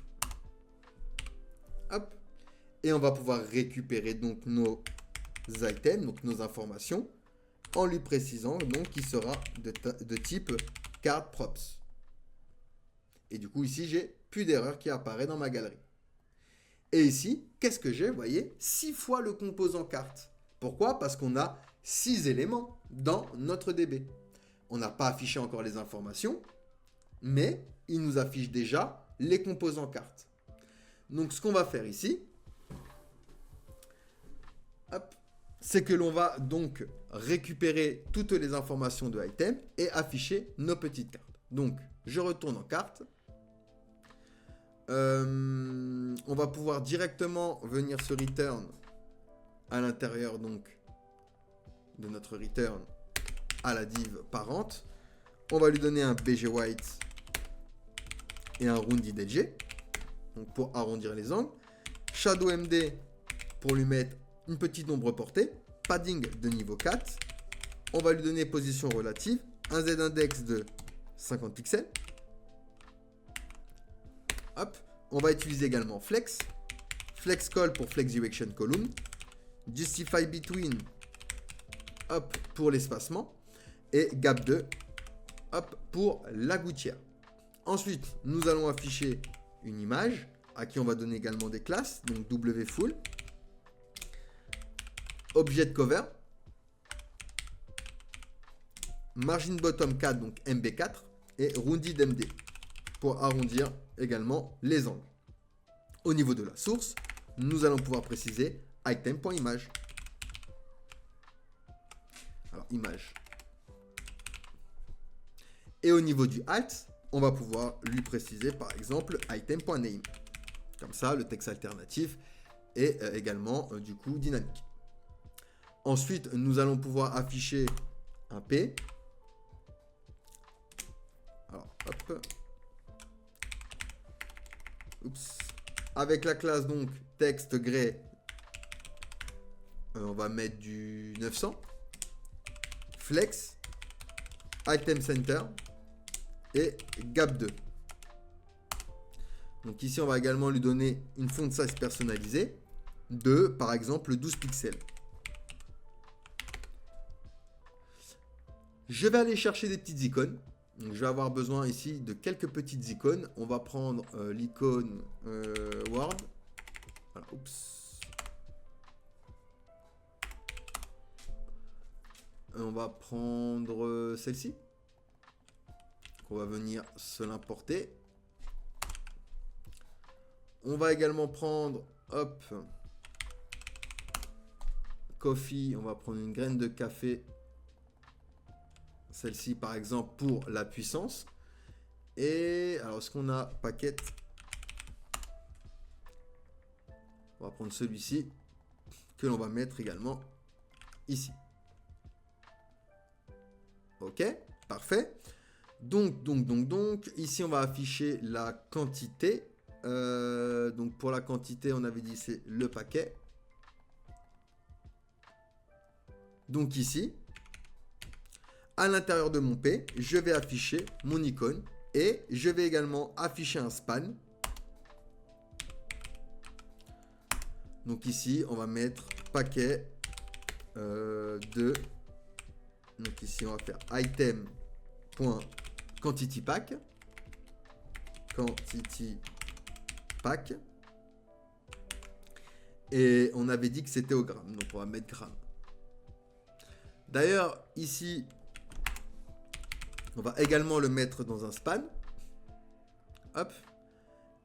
Speaker 2: Hop. Et on va pouvoir récupérer donc nos items, donc nos informations, en lui précisant donc qu'il sera de type card props. Et du coup ici j'ai plus d'erreur qui apparaît dans ma galerie. Et ici, qu'est-ce que j'ai? Vous voyez, 6 fois le composant carte. Pourquoi? Parce qu'on a 6 éléments dans notre DB. On n'a pas affiché encore les informations, mais il nous affiche déjà les composants cartes. Donc ce qu'on va faire ici, c'est que l'on va donc récupérer toutes les informations de item et afficher nos petites cartes. Donc je retourne en carte. On va pouvoir directement venir se return à l'intérieur donc de notre return à la div parente. On va lui donner un BG white et un rounded edge, donc pour arrondir les angles. Shadow MD pour lui mettre une petite ombre portée. Padding de niveau 4. On va lui donner position relative. Un Z index de 50 pixels. Hop. On va utiliser également flex. Flex call pour flex direction column. Justify between. Hop, pour l'espacement. Et gap 2. Hop, pour la gouttière. Ensuite, nous allons afficher une image à qui on va donner également des classes. Donc wfull. Object cover. Margin bottom 4, donc MB4. Et rounded MD pour arrondir également les angles. Au niveau de la source, nous allons pouvoir préciser item.image. Alors, image. Et au niveau du alt, on va pouvoir lui préciser par exemple item.name. Comme ça, le texte alternatif est également du coup dynamique. Ensuite, nous allons pouvoir afficher un P. Alors, hop. Oups. Avec la classe donc texte gray, on va mettre du 900. Flex, item center et gap 2. Donc ici, on va également lui donner une font size personnalisée de, par exemple, 12 pixels. Je vais aller chercher des petites icônes. Donc, je vais avoir besoin ici de quelques petites icônes. On va prendre l'icône Word. Voilà, oups. On va prendre celle-ci. On va venir se l'importer. On va également prendre, hop, coffee. On va prendre une graine de café. Celle-ci, par exemple, pour la puissance. Et alors, est-ce qu'on a paquet? On va prendre celui-ci que l'on va mettre également ici. Ok, parfait. Donc, ici, on va afficher la quantité. Donc, pour la quantité, on avait dit c'est le paquet. Donc, ici, à l'intérieur de mon P, je vais afficher mon icône et je vais également afficher un span. Donc ici, on va mettre paquet de... Donc ici, on va faire item.quantityPack. QuantityPack. Et on avait dit que c'était au gramme. Donc on va mettre gramme. D'ailleurs, ici, on va également le mettre dans un span. Hop.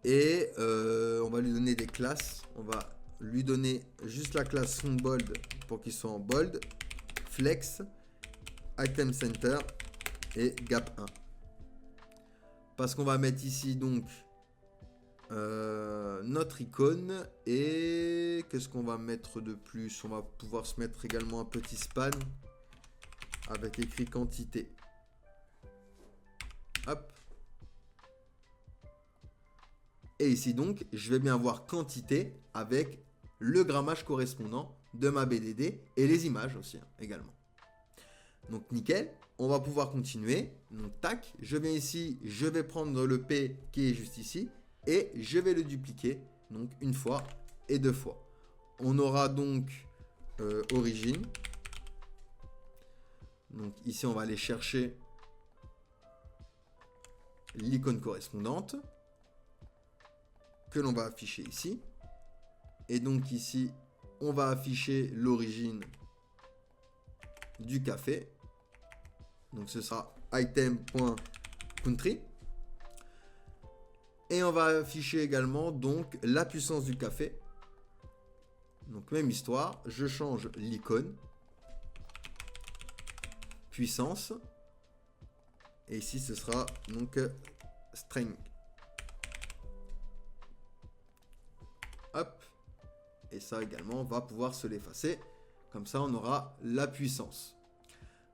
Speaker 2: Et on va lui donner des classes. On va lui donner juste la classe FontBold pour qu'il soit en bold. Flex, Item Center et Gap 1. Parce qu'on va mettre ici donc notre icône. Et qu'est-ce qu'on va mettre de plus? On va pouvoir se mettre également un petit span avec écrit quantité. Hop. Et ici donc, je vais bien avoir quantité avec le grammage correspondant de ma BDD et les images aussi également. Donc nickel, on va pouvoir continuer. Donc tac, je viens ici, je vais prendre le P qui est juste ici et je vais le dupliquer donc une fois et deux fois. On aura donc origine. Donc ici, on va aller chercher l'icône correspondante que l'on va afficher ici. Et donc ici, on va afficher l'origine du café. Donc ce sera item.country. Et on va afficher également donc la puissance du café. Donc même histoire, je change l'icône. Puissance. Et ici, ce sera donc string. Hop. Et ça également, on va pouvoir se l'effacer. Comme ça, on aura la puissance.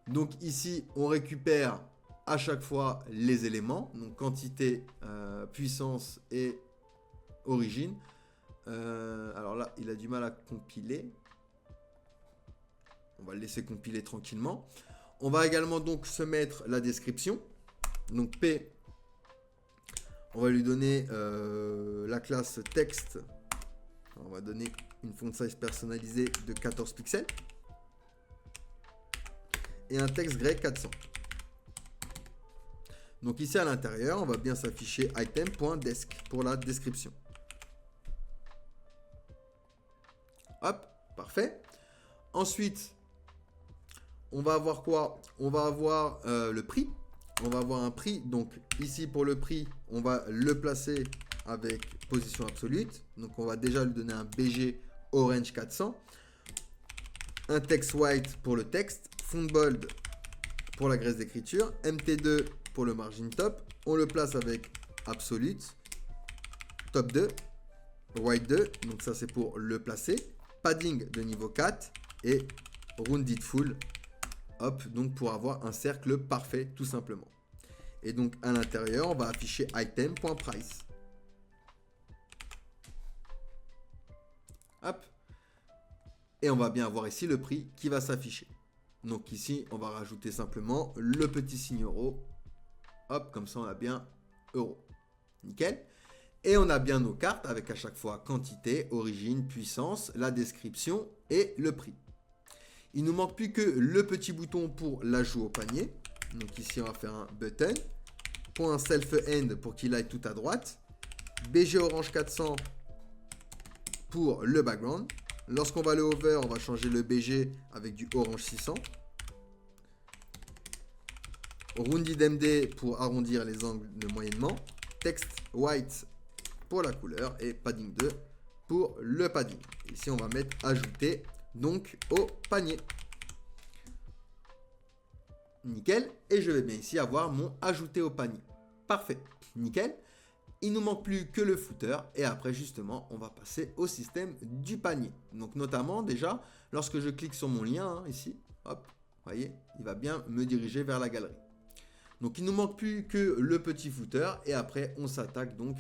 Speaker 2: Donc ici, on récupère à chaque fois les éléments. Donc quantité, puissance et origine. Alors là, il a du mal à compiler. On va le laisser compiler tranquillement. On va également donc se mettre la description. Donc P, on va lui donner la classe texte. On va donner une font size personnalisée de 14 pixels. Et un texte grey 400. Donc ici à l'intérieur, on va bien s'afficher item.desk pour la description. Hop, parfait. Ensuite, on va avoir quoi? On va avoir le prix. On va avoir un prix. Donc ici pour le prix, on va le placer avec position absolue. Donc on va déjà lui donner un BG orange 400. Un text white pour le texte. Font bold pour la graisse d'écriture. MT2 pour le margin top. On le place avec absolute. Top 2. White 2. Donc ça c'est pour le placer. Padding de niveau 4. Et rounded full. Hop, donc pour avoir un cercle parfait tout simplement. Et donc à l'intérieur, on va afficher item.price. Hop. Et on va bien avoir ici le prix qui va s'afficher. Donc ici, on va rajouter simplement le petit signe euro. Hop, comme ça on a bien euro. Nickel. Et on a bien nos cartes avec à chaque fois quantité, origine, puissance, la description et le prix. Il ne nous manque plus que le petit bouton pour l'ajout au panier. Donc ici, on va faire un button. Point self end pour qu'il aille tout à droite. BG orange 400 pour le background. Lorsqu'on va le hover, on va changer le BG avec du orange 600. Rounded MD pour arrondir les angles de moyennement. Text white pour la couleur et padding 2 pour le padding. Ici, on va mettre ajouter donc au panier. Nickel. Et je vais bien ici avoir mon ajouté au panier. Parfait. Nickel. Il nous manque plus que le footer. Et après, justement, on va passer au système du panier. Donc, notamment, déjà, lorsque je clique sur mon lien, ici, hop, vous voyez, il va bien me diriger vers la galerie. Donc, il nous manque plus que le petit footer. Et après, on s'attaque donc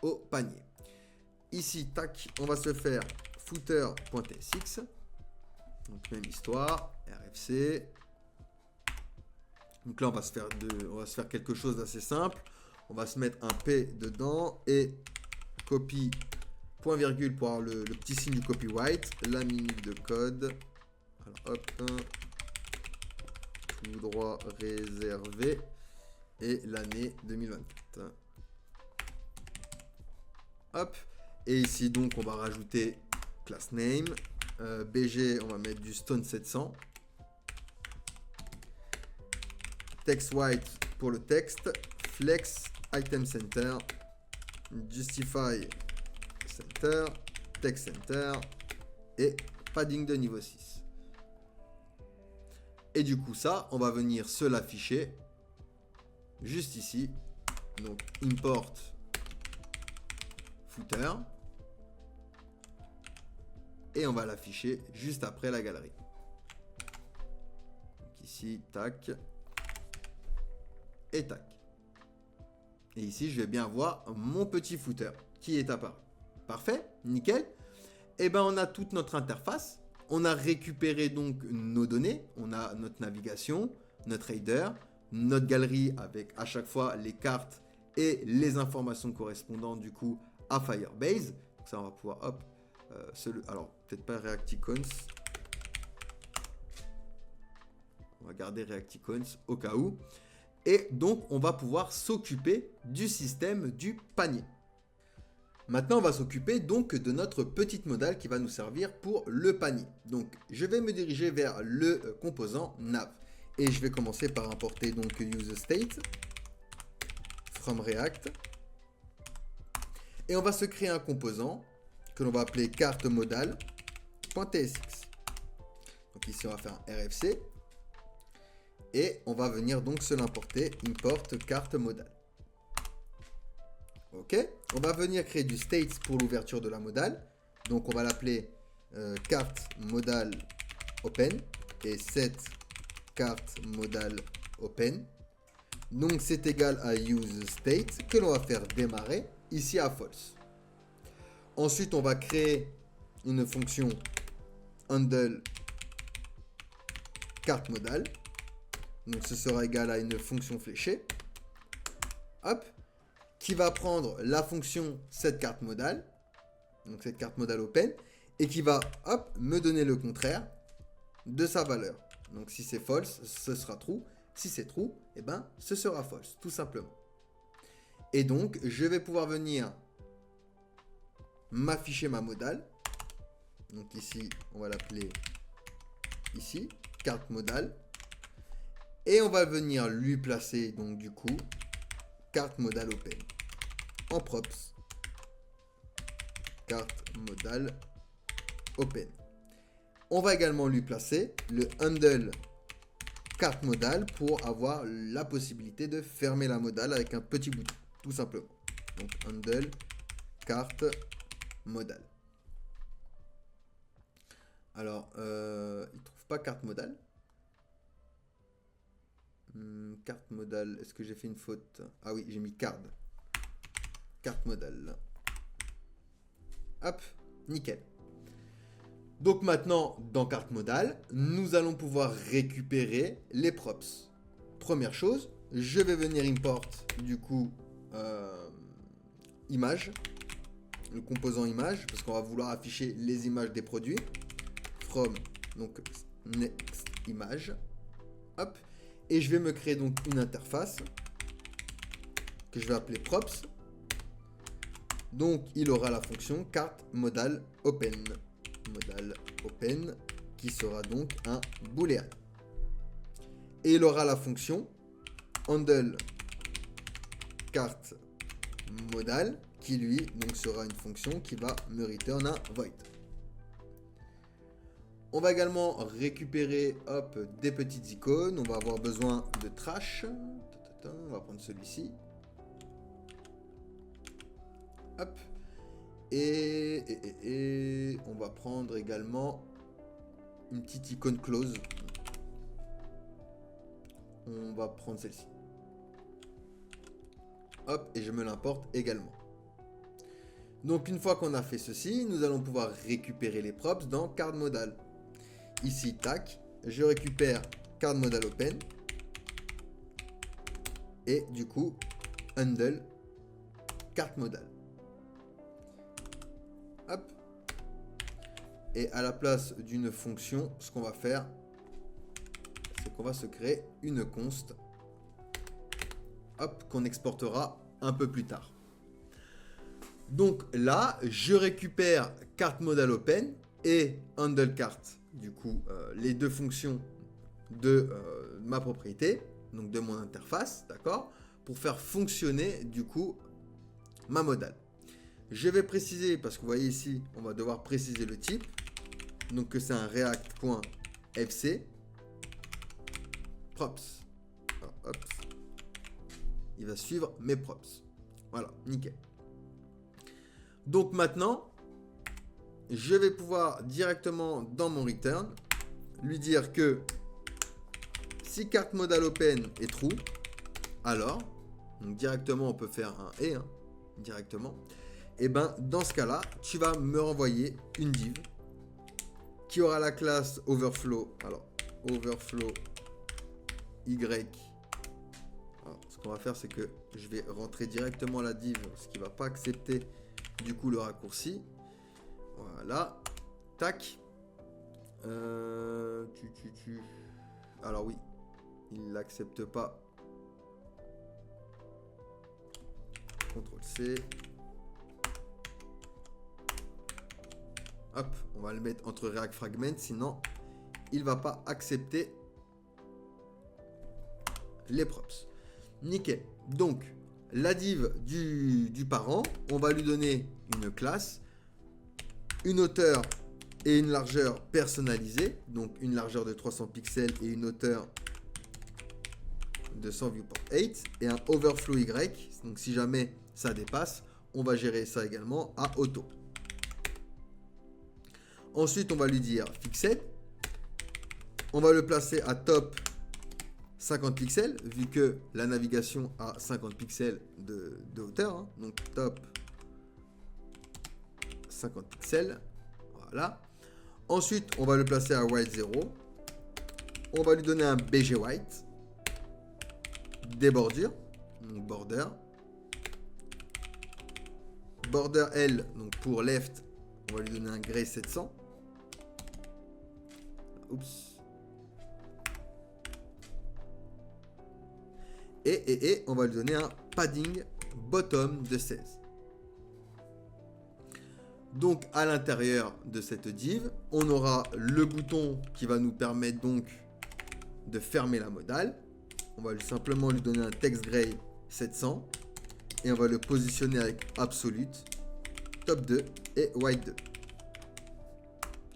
Speaker 2: au panier. Ici, tac, on va se faire footer.tsx. Donc, même histoire, RFC. Donc là, on va se faire quelque chose d'assez simple. On va se mettre un P dedans et copie
Speaker 1: point virgule pour avoir le petit signe du copyright, la minute de code. Alors hop, tout droit réservé et l'année 2024. Hop, et ici donc on va rajouter class name, BG on va mettre du Stone 700, text white pour le texte, flex item center, justify center, text center et padding de niveau 6. Et du coup ça, on va venir se l'afficher juste ici. Donc import footer. Et on va l'afficher juste après la galerie. Donc ici, tac. Et tac. Et ici, je vais bien voir mon petit footer qui est apparu. Parfait, nickel. Et ben on a toute notre interface. On a récupéré donc nos données. On a notre navigation, notre header, notre galerie avec à chaque fois les cartes et les informations correspondantes du coup à Firebase. Donc ça, on va pouvoir, hop, alors peut-être pas React Icons. On va garder React Icons au cas où. Et donc, on va pouvoir s'occuper du système du panier. Maintenant, on va s'occuper donc de notre petite modale qui va nous servir pour le panier. Donc, je vais me diriger vers le composant nav. Et je vais commencer par importer donc useState from React. Et on va se créer un composant que l'on va appeler carte modale.tsx. Donc ici, on va faire un RFC. Et on va venir donc se l'importer, import carte modale. Ok, on va venir créer du state pour l'ouverture de la modale. Donc on va l'appeler carte modale open et set carte modale open. Donc c'est égal à useState que l'on va faire démarrer ici à false. Ensuite on va créer une fonction handle carte modale. Donc ce sera égal à une fonction fléchée, hop, qui va prendre la fonction cette carte modale, donc cette carte modale open, et qui va, hop, me donner le contraire de sa valeur. Donc si c'est false, ce sera true. Si c'est true, eh ben, ce sera false, tout simplement. Et donc, je vais pouvoir venir m'afficher ma modale. Donc ici, on va l'appeler ici, carte modale. Et on va venir lui placer, donc du coup, carte modale open en props. Carte modale open. On va également lui placer le handle carte modale pour avoir la possibilité de fermer la modale avec un petit bouton, tout simplement. Donc handle carte modale. Alors, il ne trouve pas carte modale. Carte modale, est-ce que j'ai fait une faute? Ah oui, j'ai mis card. Carte modale. Hop, nickel. Donc maintenant, dans carte modale, nous allons pouvoir récupérer les props. Première chose, je vais venir import du coup image, le composant image, parce qu'on va vouloir afficher les images des produits. From, donc next image. Hop. Et je vais me créer donc une interface que je vais appeler props. Donc il aura la fonction carte modale open. Modal open qui sera donc un booléen. Et il aura la fonction handle carte modale qui lui donc sera une fonction qui va me return un void. On va également récupérer hop, des petites icônes. On va avoir besoin de trash. On va prendre celui-ci. Hop. Et on va prendre également une petite icône close. On va prendre celle-ci. Hop, et je me l'importe également. Donc une fois qu'on a fait ceci, nous allons pouvoir récupérer les props dans card modal. Ici, tac, je récupère card modal open. Et du coup, handle carte modale.
Speaker 2: Hop. Et à la place d'une fonction, ce qu'on va faire, c'est qu'on va se créer une const. Hop, qu'on exportera un peu plus tard. Donc là, je récupère carte modal open et handle cart, du coup, les deux fonctions de ma propriété, donc de mon interface, d'accord, pour faire fonctionner, du coup, ma modal. Je vais préciser, parce que vous voyez ici, on va devoir préciser le type, donc que c'est un react.fc props. Alors, hop. Il va suivre mes props. Voilà, nickel. Donc maintenant, je vais pouvoir directement dans mon return lui dire que si carte modal open est true, alors, donc directement on peut faire un et directement, et ben dans ce cas-là, tu vas me renvoyer une div qui aura la classe overflow. Alors, overflow y. Alors, ce qu'on va faire, c'est que je vais rentrer directement la div, ce qui va pas accepter du coup le raccourci. Voilà, tac. Alors oui, il l'accepte pas. CTRL C. Hop, on va le mettre entre React Fragment, sinon il va pas accepter les props. Nickel. Donc, la div du parent, on va lui donner une classe, une hauteur et une largeur personnalisée, donc une largeur de 300 pixels et une hauteur de 100 viewport 8 et un overflow Y. Donc, si jamais ça dépasse, on va gérer ça également à auto. Ensuite, on va lui dire fixed. On va le placer à top 50 pixels, vu que la navigation a 50 pixels de hauteur. Donc top 50 pixels. Voilà. Ensuite, on va le placer à white 0. On va lui donner un BG white. Des bordures. Donc border. Border L, donc pour left, on va lui donner un gray 700. Oups. Et on va lui donner un padding bottom de 16. Donc à l'intérieur de cette div, on aura le bouton qui va nous permettre donc de fermer la modale. On va simplement lui donner un text gray 700 et on va le positionner avec absolute, top 2 et white 2.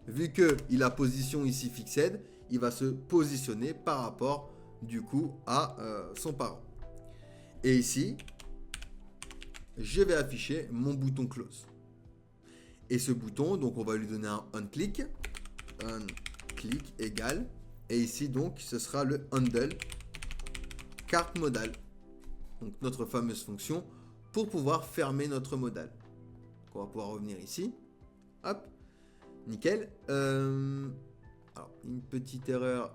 Speaker 2: Vu qu'il a position ici fixed, il va se positionner par rapport du coup à son parent. Et ici, je vais afficher mon bouton close. Et ce bouton, donc on va lui donner un onClick. onClick égale. Et ici donc, ce sera le handle carte modal. Donc notre fameuse fonction pour pouvoir fermer notre modal. Donc, on va pouvoir revenir ici. Hop. Nickel. Alors, une petite erreur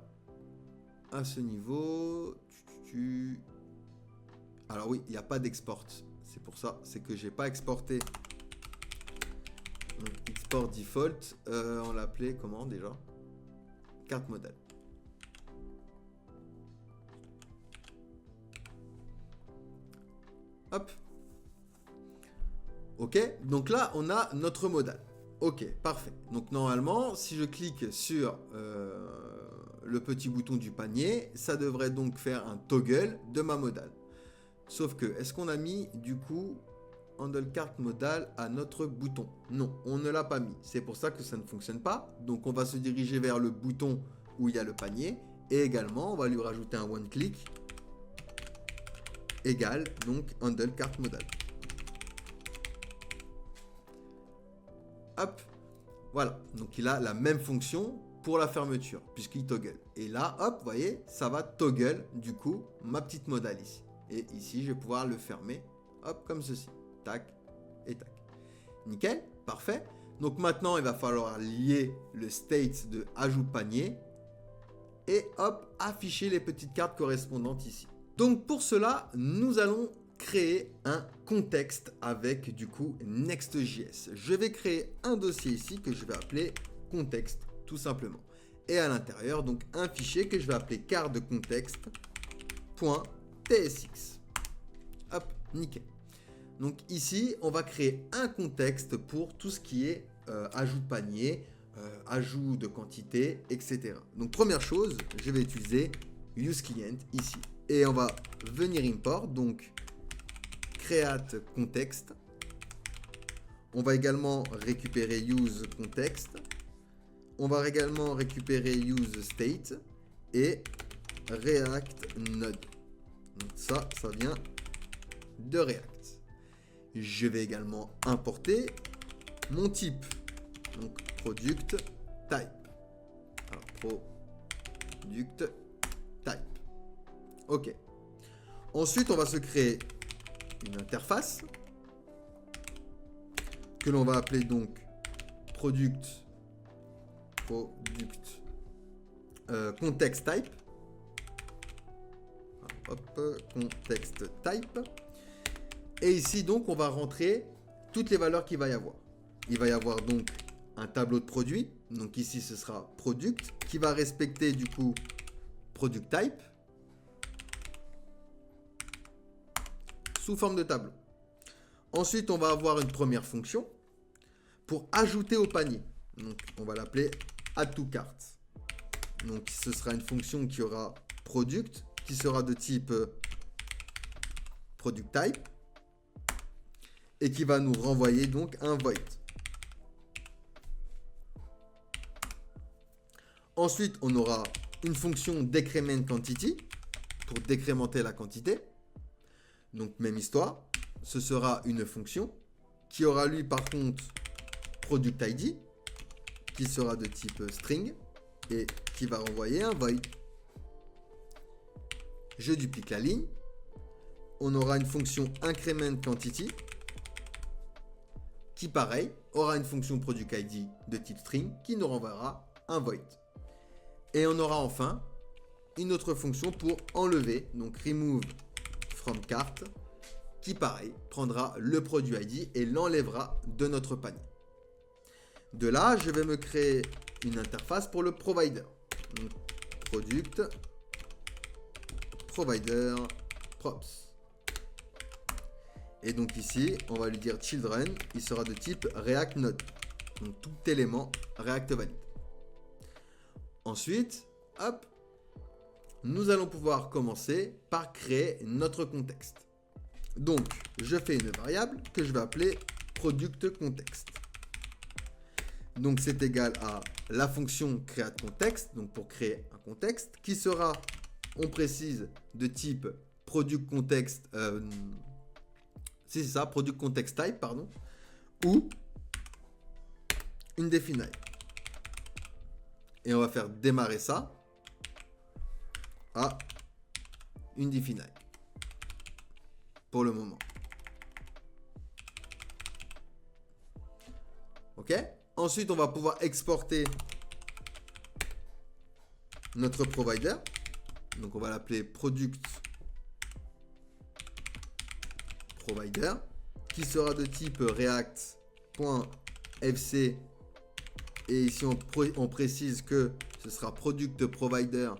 Speaker 2: à ce niveau. Alors oui, il n'y a pas d'export. C'est pour ça, c'est que j'ai pas exporté. Donc, export default, on l'appelait comment déjà? Carte modal. Hop. Ok, donc là, on a notre modal. Ok, parfait. Donc normalement, si je clique sur le petit bouton du panier, ça devrait donc faire un toggle de ma modale. Sauf que, est-ce qu'on a mis du coup handle carte modal à notre bouton? Non, on ne l'a pas mis. C'est pour ça que ça ne fonctionne pas. Donc on va se diriger vers le bouton où il y a le panier. Et également, on va lui rajouter un one click égale donc handle carte modal. Hop, voilà. Donc il a la même fonction pour la fermeture puisqu'il toggle. Et là, hop, vous voyez, ça va toggle du coup ma petite modale ici. Et ici, je vais pouvoir le fermer, hop, comme ceci. Tac et tac. Nickel, parfait. Donc maintenant, il va falloir lier le state de ajout panier et hop, afficher les petites cartes correspondantes ici. Donc pour cela, nous allons
Speaker 1: créer un contexte avec du coup Next.js. Je vais créer un dossier ici que je vais appeler contexte tout simplement. Et à l'intérieur, donc un fichier que je vais appeler carte de contexte.tsx. Hop, nickel. Donc ici, on va créer un contexte pour tout ce qui est ajout de panier, ajout de quantité, etc. Donc première chose, je vais utiliser useClient ici. Et on va venir import, donc create context. On va également récupérer use context. On va également récupérer use state et React Node. Donc ça vient de React. Je vais également importer mon type. Donc product type. Alors, product type. Ok. Ensuite, on va se créer une interface que l'on va appeler donc context type. Hop, context type. Et ici donc on va rentrer toutes les valeurs qu'il va y avoir. Il va y avoir donc un tableau de produit. Donc ici ce sera product qui va respecter du coup product type sous forme de tableau. Ensuite on va avoir une première fonction pour ajouter au panier. Donc on va l'appeler add to cart. Donc ce sera une fonction qui aura product qui sera de type product type et qui va nous renvoyer donc un void. Ensuite, on aura une fonction decrement quantity pour décrémenter la quantité. Donc même histoire, ce sera une fonction qui aura lui par contre product ID qui sera de type string et qui va renvoyer un void. Je duplique la ligne. On aura une fonction increment quantity qui pareil aura une fonction product ID de type string qui nous renverra un void. Et on aura enfin une autre fonction pour enlever, donc remove from cart, qui pareil prendra le produit ID et l'enlèvera de notre panier. De là, je vais me créer une interface pour le provider. Donc, product provider props. Et donc ici, on va lui dire children, il sera de type React Node. Donc tout élément React valide. Ensuite, hop, nous allons pouvoir commencer par créer notre contexte. Donc, je fais une variable que je vais appeler product context. Donc c'est égal à la fonction create context, donc pour créer un contexte, qui sera, on précise, de type product context, si c'est ça, product context type, pardon, ou une definite. Et on va faire démarrer ça à une definite pour le moment. Ok? Ensuite, on va pouvoir exporter notre provider. Donc, on va l'appeler product provider qui sera de type react.fc et ici on précise que ce sera product provider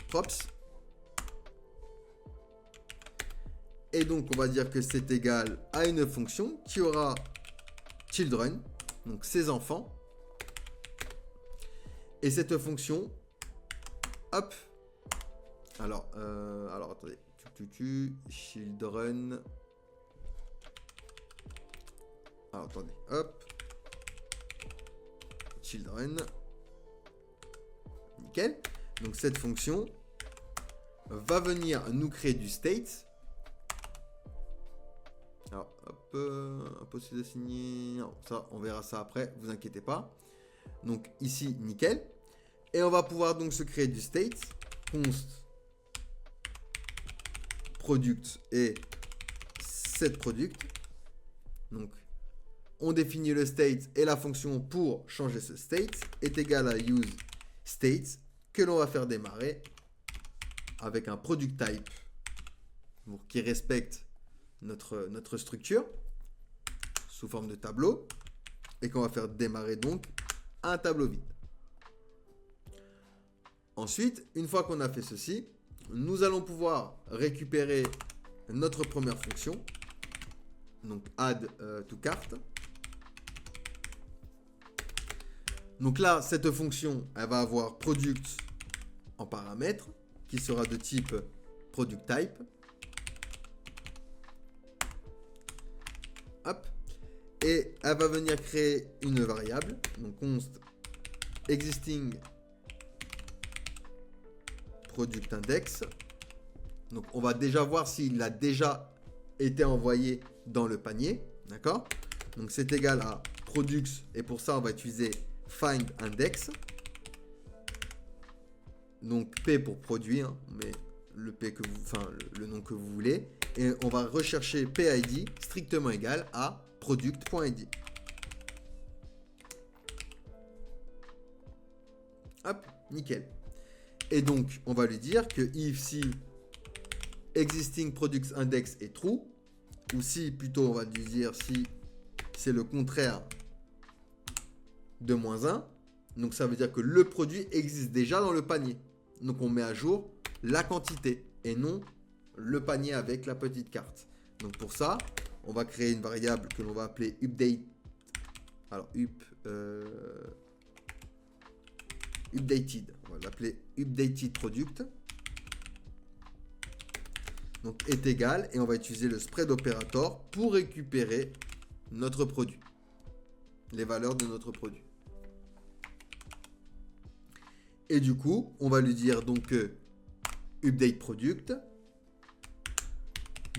Speaker 1: props. Et donc, on va dire que c'est égal à une fonction qui aura children, donc ses enfants. Et cette fonction, hop, alors attendez, children, alors attendez, hop, children, nickel. Donc cette fonction va venir nous créer du state. Alors, hop, impossible d'assigner. Non, ça, on verra ça après, vous inquiétez pas. Donc ici, nickel. Et on va pouvoir donc se créer du state. Const product et set product. Donc, on définit le state et la fonction pour changer ce state est égale à use state que l'on va faire démarrer avec un product type pour qu'il respecte notre structure sous forme de tableau et qu'on va faire démarrer donc un tableau vide. Ensuite, une fois qu'on a fait ceci, nous allons pouvoir récupérer notre première fonction, donc add to cart. Donc là, cette fonction, elle va avoir product en paramètre qui sera de type product type. Hop. Et elle va venir créer une variable, donc const existing product index. Donc on va déjà voir s'il a déjà été envoyé dans le panier, d'accord? Donc c'est égal à products, et pour ça on va utiliser find index. Donc P pour produit, hein, mais le P que vous, enfin le nom que vous voulez, et on va rechercher PID strictement égal à product.id. Hop, nickel. Et donc on va lui dire que if si existing products index est true, ou si plutôt on va lui dire si c'est le contraire de -1, donc ça veut dire que le produit existe déjà dans le panier. Donc on met à jour la quantité et non le panier avec la petite carte. Donc pour ça, on va créer une variable que l'on va appeler update. Alors updated. On va l'appeler updated product. Donc est égal, et on va utiliser le spread operator pour récupérer notre produit, les valeurs de notre produit. Et du coup, on va lui dire donc update product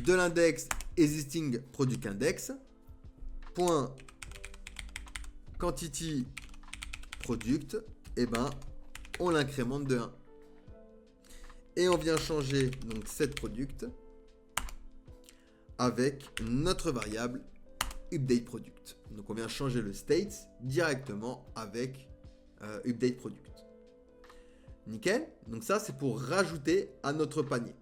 Speaker 1: de l'index existing product index point quantity product, et ben on l'incrémente de 1. Et on vient changer donc cette product avec notre variable update product. Donc on vient changer le state directement avec update product. Nickel. Donc ça c'est pour rajouter à notre panier.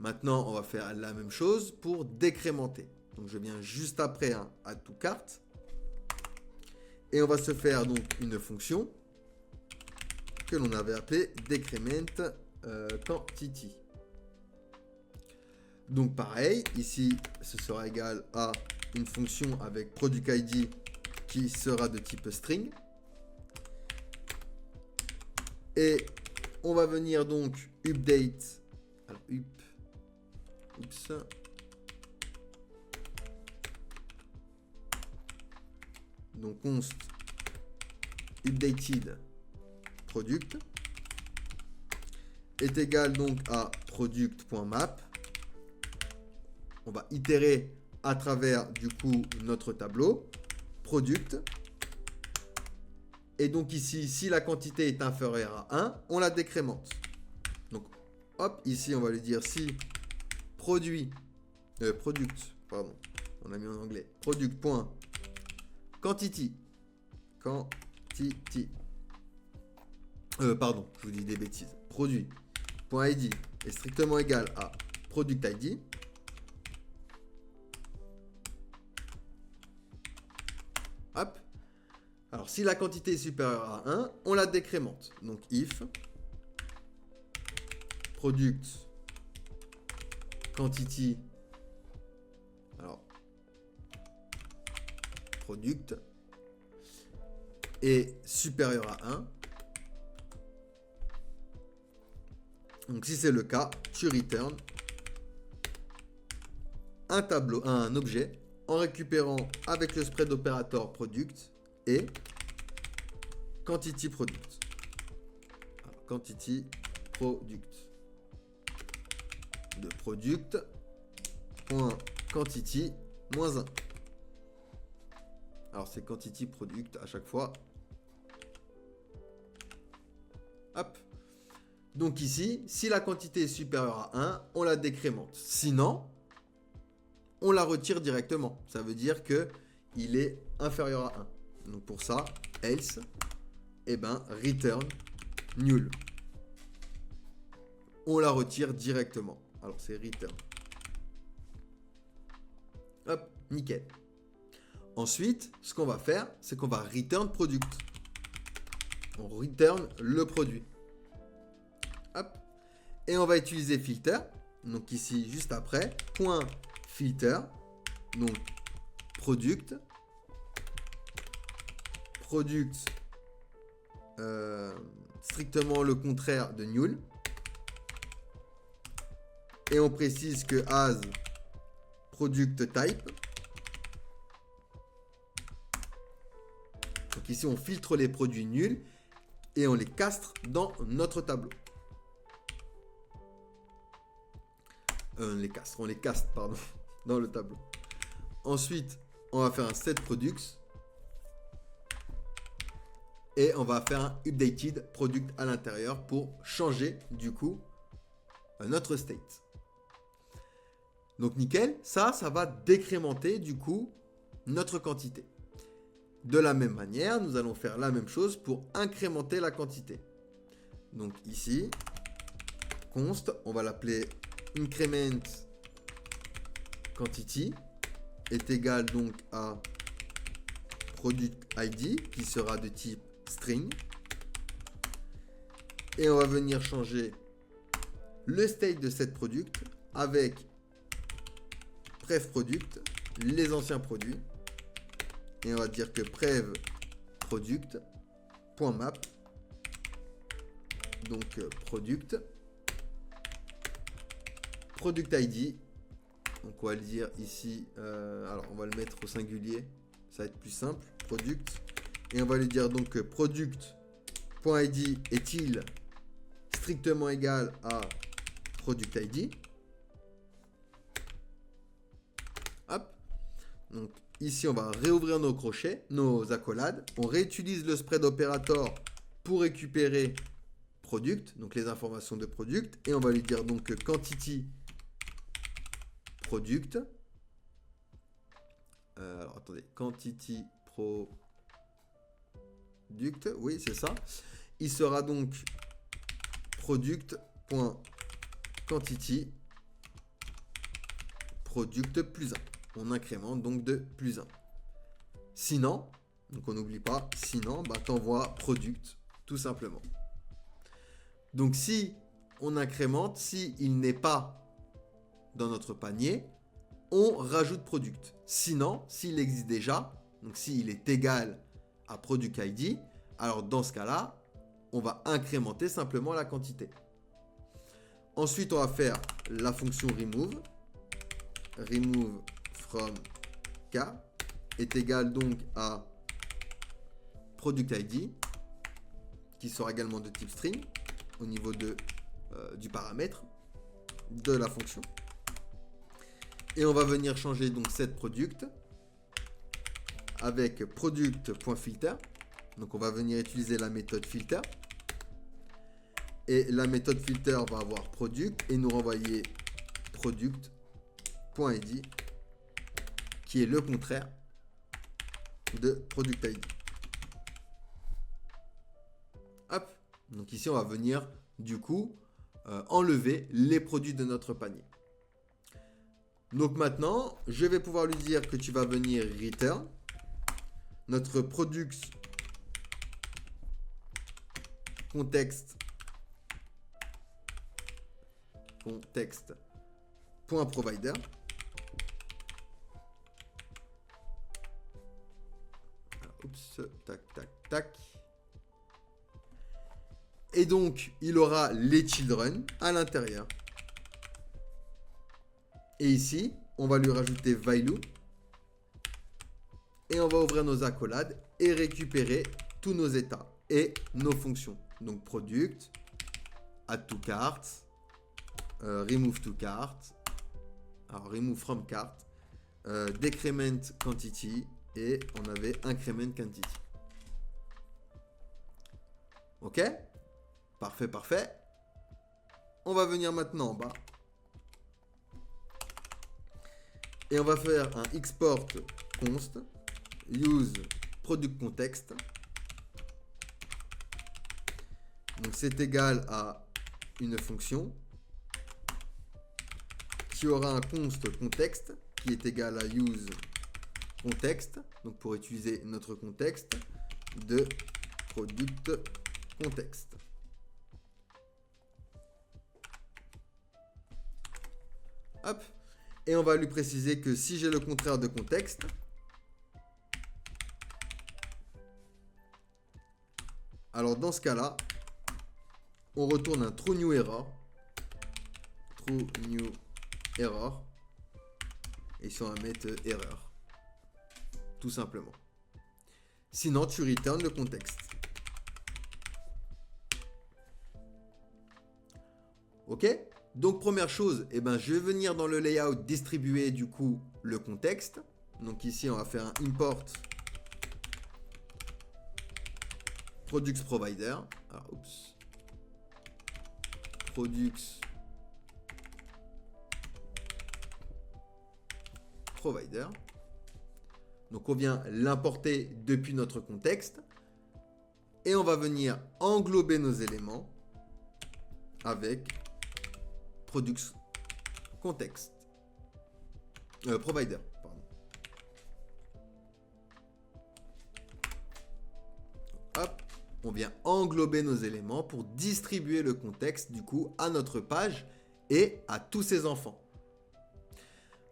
Speaker 1: Maintenant on va faire la même chose pour décrémenter. Donc je viens juste après un add to cart. Et on va se faire donc une fonction que l'on avait appelée decrement quantity. Donc pareil, ici ce sera égal à une fonction avec product ID qui sera de type string. Et on va venir donc update. Alors donc const updated product est égal donc à product.map. On va itérer à travers du coup notre tableau product. Et donc ici, si la quantité est inférieure à 1, on la décrémente. Donc hop, ici on va lui dire si product, on a mis en anglais, product.quantity. Pardon, je vous dis des bêtises. Produit.id est strictement égal à product ID. Hop. Alors, si la quantité est supérieure à 1, on la décrémente. Donc, if product quantity, alors, product est supérieur à 1. Donc, si c'est le cas, tu return un tableau, un objet, en récupérant avec le spread operator product et quantity product. Alors, quantity product de product point quantity -1. Alors c'est quantity product à chaque fois. Hop. Donc ici, si la quantité est supérieure à 1, on la décrémente. Sinon, on la retire directement. Ça veut dire que il est inférieur à 1. Donc pour ça, else, et ben return nul. On la retire directement. Alors c'est return Hop, nickel. Ensuite, ce qu'on va faire, c'est qu'on va return product. On return le produit. Hop. Et on va utiliser filter. Donc ici, juste après, point filter. Donc product. Product. Strictement le contraire de null. Et on précise que as product type. Donc ici, on filtre les produits nuls et on les castre dans notre tableau. On les caste, pardon, dans le tableau. Ensuite, on va faire un set products et on va faire un updated product à l'intérieur pour changer du coup notre state. Donc nickel, ça va décrémenter du coup notre quantité. De la même manière, nous allons faire la même chose pour incrémenter la quantité. Donc ici, const, on va l'appeler increment quantity est égal donc à product ID qui sera de type string. Et on va venir changer le state de cette product avec prev product, les anciens produits. Et on va dire que prev product.map, donc product ID, donc on va le dire ici, alors on va le mettre au singulier, ça va être plus simple, product, et on va lui dire donc que product.id est-il strictement égal à product ID. Hop, donc ici, on va réouvrir nos crochets, nos accolades. On réutilise le spread operator pour récupérer product, donc les informations de product. Et on va lui dire donc que quantity product. Alors attendez, quantity product, oui c'est ça. Il sera donc product.quantity product plus 1. On incrémente donc de plus 1. Sinon, donc on n'oublie pas, sinon, t'envoies product, tout simplement. Donc si on incrémente, s'il n'est pas dans notre panier, on rajoute product. Sinon, s'il existe déjà, donc s'il est égal à product ID, alors dans ce cas-là, on va incrémenter simplement la quantité. Ensuite, on va faire la fonction remove. Remove from k est égal donc à product ID qui sera également de type string au niveau du paramètre de la fonction. Et on va venir changer donc cette product avec product.filter. Donc on va venir utiliser la méthode filter. Et la méthode filter va avoir product et nous renvoyer product.id qui est le contraire de product ID. Hop. Donc ici, on va venir du coup enlever les produits de notre panier. Donc maintenant, je vais pouvoir lui dire que tu vas venir return notre product context.provider. Oups, tac, tac, tac. Et donc, il aura les children à l'intérieur. Et ici, on va lui rajouter value. Et on va ouvrir nos accolades et récupérer tous nos états et nos fonctions. Donc, product, add to cart, remove to cart, alors remove from cart, decrement quantity et on avait increment quantity. Ok? Parfait, parfait. On va venir maintenant en bas. Et on va faire un export const use product context. Donc c'est égal à une fonction qui aura un const context
Speaker 2: qui est égal à use contexte, donc pour utiliser notre contexte de product contexte. Hop. Et on va lui préciser que si j'ai le contraire de contexte, alors dans ce cas-là, on retourne un true new error. True new error. Et ici on va mettre erreur. Tout simplement. Sinon tu return le contexte. Ok? Donc première chose, je vais venir dans le layout distribuer du coup le contexte. Donc ici on va faire un import products provider. Alors, oups. Products provider. Donc on vient l'importer depuis notre contexte et on va venir englober nos éléments avec products contexte provider. Pardon. Hop, on vient englober nos éléments pour distribuer le contexte du coup à notre page et à tous ses enfants.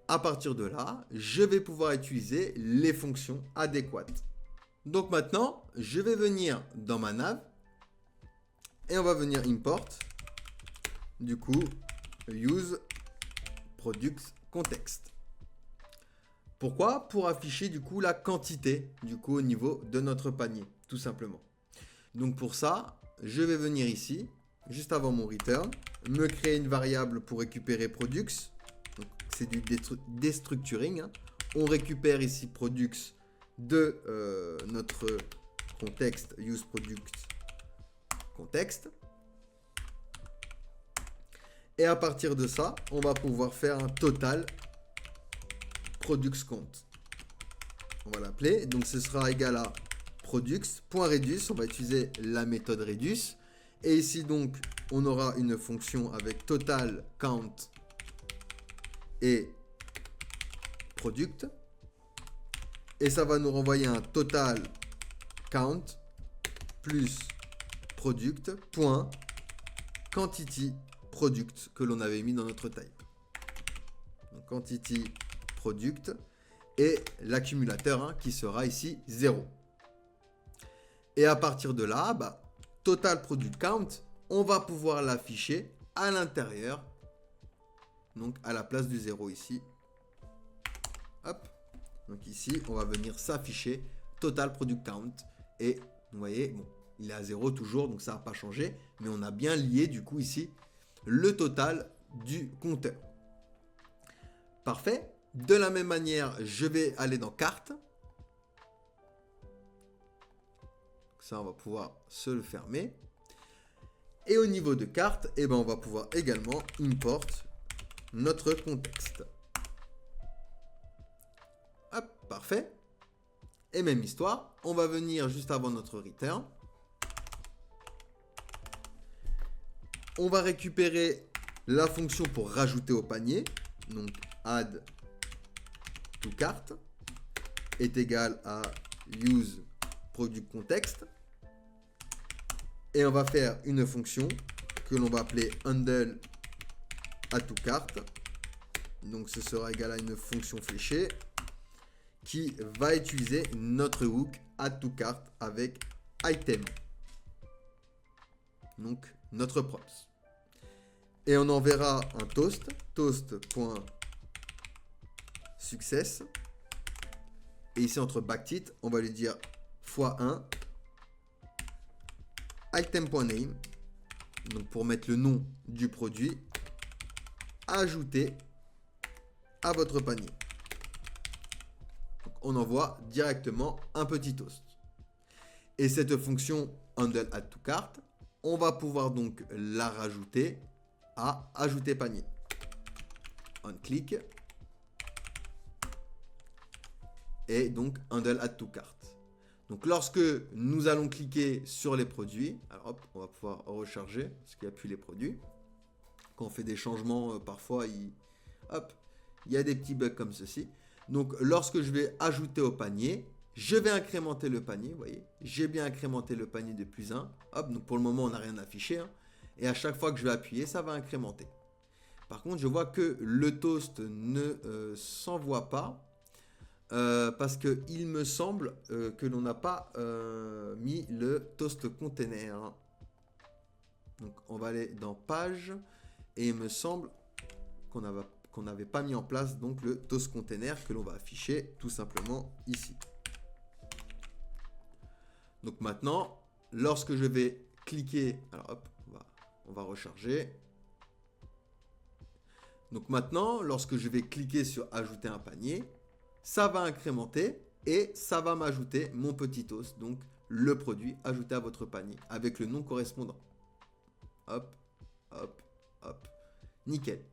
Speaker 2: À partir de là, je vais pouvoir utiliser les fonctions adéquates. Donc maintenant, je vais venir dans ma nav et on va venir import du coup use products context. Pourquoi? Pour afficher du coup la quantité du coup au niveau de notre panier, tout simplement. Donc pour ça, je vais venir ici, juste avant mon return, me créer une variable pour récupérer products. C'est du destructuring. On récupère ici products de notre contexte use product context. Et à partir de ça, on va pouvoir faire un total products count. On va l'appeler. Donc ce sera égal à products.reduce. On va utiliser la méthode reduce. Et ici donc, on aura une fonction avec total count et product. Et ça va nous renvoyer un total count plus product point quantity product que l'on avait mis dans notre type. Donc, quantity product et l'accumulateur qui sera ici 0. Et à partir de là, total product count, on va pouvoir l'afficher à l'intérieur, donc à la place du 0 ici. Hop. Donc ici, on va venir s'afficher total product count. Et vous voyez, bon, il est à 0 toujours, donc ça n'a pas changé. Mais on a bien lié du coup ici le total du compteur. Parfait. De la même manière, je vais aller dans carte. Ça, on va pouvoir se le fermer. Et au niveau de carte, on va pouvoir également import notre contexte. Hop, parfait. Et même histoire, on va venir juste avant notre return. On va récupérer la fonction pour rajouter au panier. Donc add to cart est égal à use product context. Et on va faire une fonction que l'on va appeler handle add to cart. Donc ce sera égal à une fonction fléchée qui va utiliser notre hook add to cart avec item. Donc notre props. Et on enverra un toast.success. Et ici entre backtit, on va lui dire x1 item.name. Donc pour mettre le nom du produit ajouté à votre panier. Donc on envoie directement un petit toast. Et cette fonction handle add to cart, on va pouvoir donc la rajouter à ajouter panier. On clique. Et donc handle add to cart. Donc lorsque nous allons cliquer sur les produits, alors hop, on va pouvoir recharger parce qu'il n'y a plus les produits. Quand on fait des changements, parfois
Speaker 1: il y a des petits bugs comme ceci. Donc, lorsque je vais ajouter au panier, je vais incrémenter le panier, vous voyez. J'ai bien incrémenté le panier de +1. Hop, donc pour le moment, on n'a rien affiché. Hein. Et à chaque fois que je vais appuyer, ça va incrémenter. Par contre, je vois que le toast ne s'envoie pas. Parce qu'il me semble que l'on n'a pas mis le toast container. Donc on va aller dans page et il me semble qu'on n'avait pas mis en place donc le toast container que l'on va afficher tout simplement ici. Donc maintenant, lorsque je vais cliquer, alors hop, on va recharger. Donc maintenant, lorsque je vais cliquer sur ajouter un panier, ça va incrémenter et ça va m'ajouter mon petit toast, donc le produit ajouté à votre panier avec le nom correspondant. Hop, hop, hop. Nickel.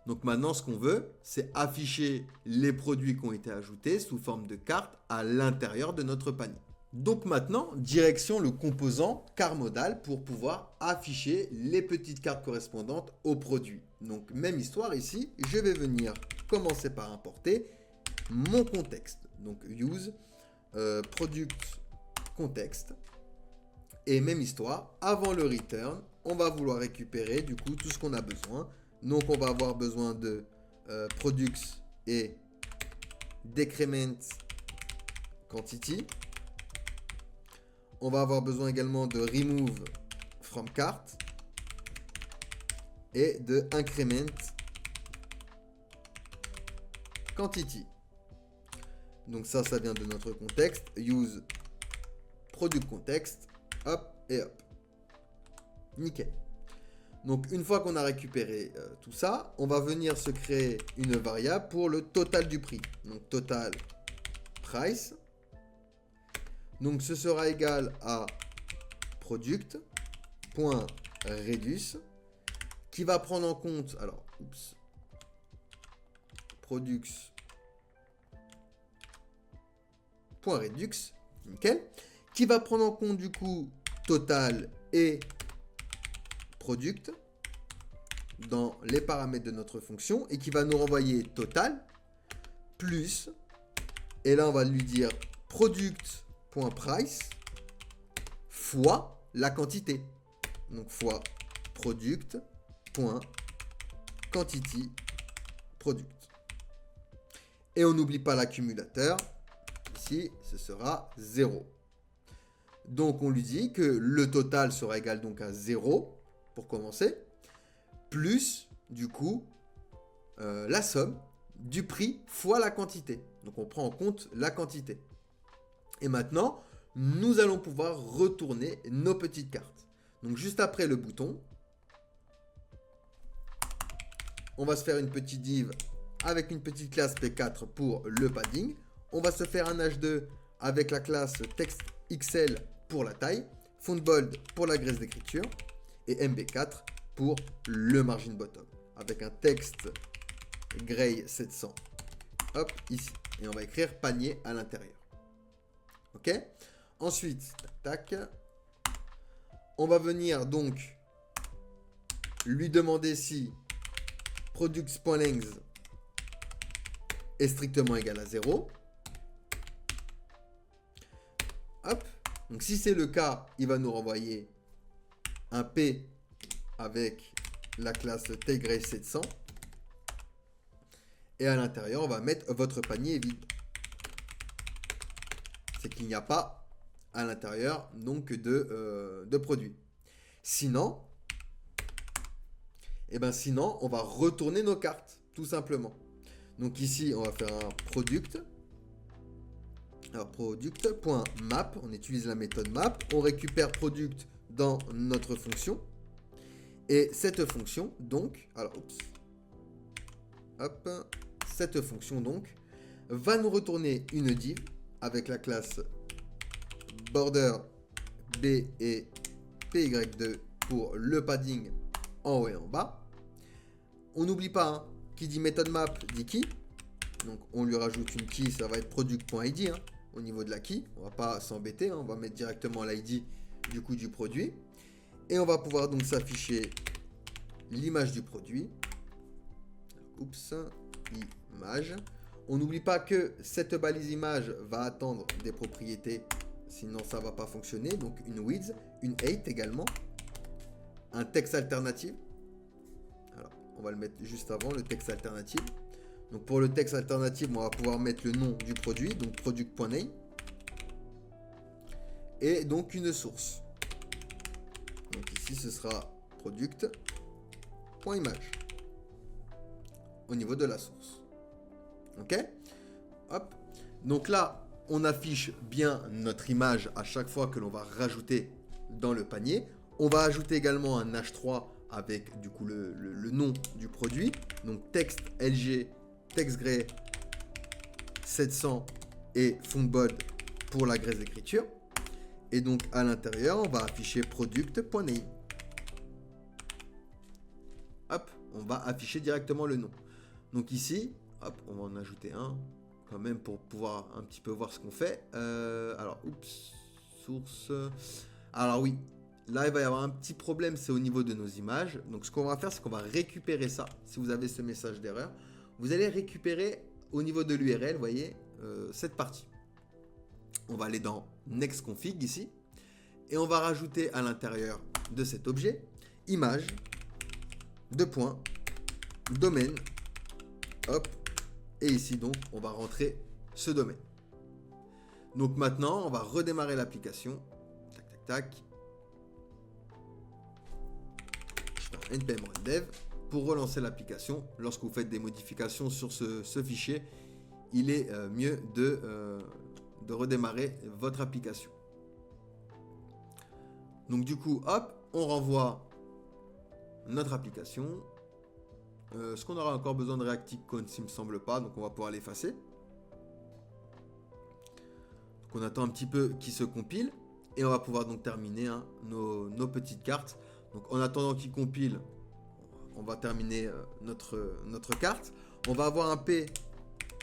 Speaker 1: Donc maintenant, ce qu'on veut, c'est afficher les produits qui ont été ajoutés sous forme de carte à l'intérieur de notre panier. Donc maintenant, direction le composant carte modal pour pouvoir afficher les petites cartes correspondantes aux produits. Donc même histoire ici, je vais venir commencer par importer mon contexte. Donc use product context. Et même histoire, avant le return, on va vouloir récupérer du coup tout ce qu'on a besoin. Donc on va avoir besoin de products et decrement quantity. On va avoir besoin également de remove from cart et de increment quantity. Donc ça vient de notre contexte. Use product context. Hop et hop. Nickel. Donc une fois qu'on a récupéré tout ça, on va venir se créer une variable pour le total du prix. Donc total price. Donc ce sera égal à product.reduce qui va prendre en compte, alors, products.reduce, nickel, qui va prendre en compte du coup total et product dans les paramètres de notre fonction et qui va nous renvoyer total plus, et là on va lui dire product.price fois la quantité. Donc fois product.quantity product. Et on n'oublie pas l'accumulateur. Ici, ce sera 0. Donc on lui dit que le total sera égal donc à 0 pour commencer, plus du coup la somme du prix fois la quantité. Donc on prend en compte la quantité. Et maintenant, nous allons pouvoir retourner nos petites cartes. Donc juste après le bouton, on va se faire une petite div avec une petite classe P4 pour le padding. On va se faire un H2 avec la classe TextXL pour la taille, FontBold pour la graisse d'écriture et MB4 pour le margin bottom avec un texte gray 700. Hop, ici. Et on va écrire panier à l'intérieur. Ok. Ensuite, tac. On va venir donc lui demander si products.length est strictement égal à 0. Hop. Donc si c'est le cas, il va nous renvoyer un P avec la classe TGray700. Et à l'intérieur, on va mettre votre panier est vide. C'est qu'il n'y a pas à l'intérieur donc de produits. Sinon, on va retourner nos cartes, tout simplement. Donc ici, on va faire un product. Alors product.map, on utilise la méthode map. On récupère product dans notre fonction. Et cette fonction, donc, cette fonction donc va nous retourner une div avec la classe border B et PY2 pour le padding en haut et en bas. On n'oublie pas, hein, qui dit méthode map dit key. Donc on lui rajoute une key, ça va être product.id hein, au niveau de la key. On va pas s'embêter, hein, on va mettre directement l'ID du coup du produit. Et on va pouvoir donc s'afficher l'image du produit.
Speaker 2: image. On n'oublie pas que cette balise image va attendre des propriétés, sinon ça va pas fonctionner. Donc une width, une height également, un texte alternatif. Alors on va le mettre juste avant le texte alternatif. Donc pour le texte alternatif, on va pouvoir mettre le nom du produit, donc product.name, et donc une source. Donc ici ce sera product.image au niveau de la source. Ok, hop. Donc là, on affiche bien notre image à chaque fois que l'on va rajouter dans le panier. On va ajouter également un H3 avec du coup le nom du produit. Donc texte LG, texte gray 700 et fond bold pour la graisse d'écriture. Et donc à l'intérieur, on va afficher product.name. Hop, on va afficher directement le nom. Donc ici, hop, on va en ajouter un quand même pour pouvoir un petit peu voir ce qu'on fait. Alors, oups, source. Alors oui, là il va y avoir un petit problème, c'est au niveau de nos images. Donc ce qu'on va faire, c'est qu'on va récupérer ça. Si vous avez ce message d'erreur, vous allez récupérer au niveau de l'URL, vous voyez, cette partie. On va aller dans Next Config ici. Et on va rajouter à l'intérieur de cet objet, image, domaine, hop, et ici donc on va rentrer ce domaine. Donc maintenant on va redémarrer l'application, tac tac tac, npm run dev pour relancer l'application. Lorsque vous faites des modifications sur ce fichier, il est mieux de redémarrer votre application. Donc du coup, hop, on renvoie notre application. Est-ce qu'on aura encore besoin de React Icon? Il me semble pas, donc on va pouvoir l'effacer. Donc on attend un petit peu qu'il se compile et on va pouvoir donc terminer nos petites cartes. Donc en attendant qu'il compile, on va terminer notre carte. On va avoir un P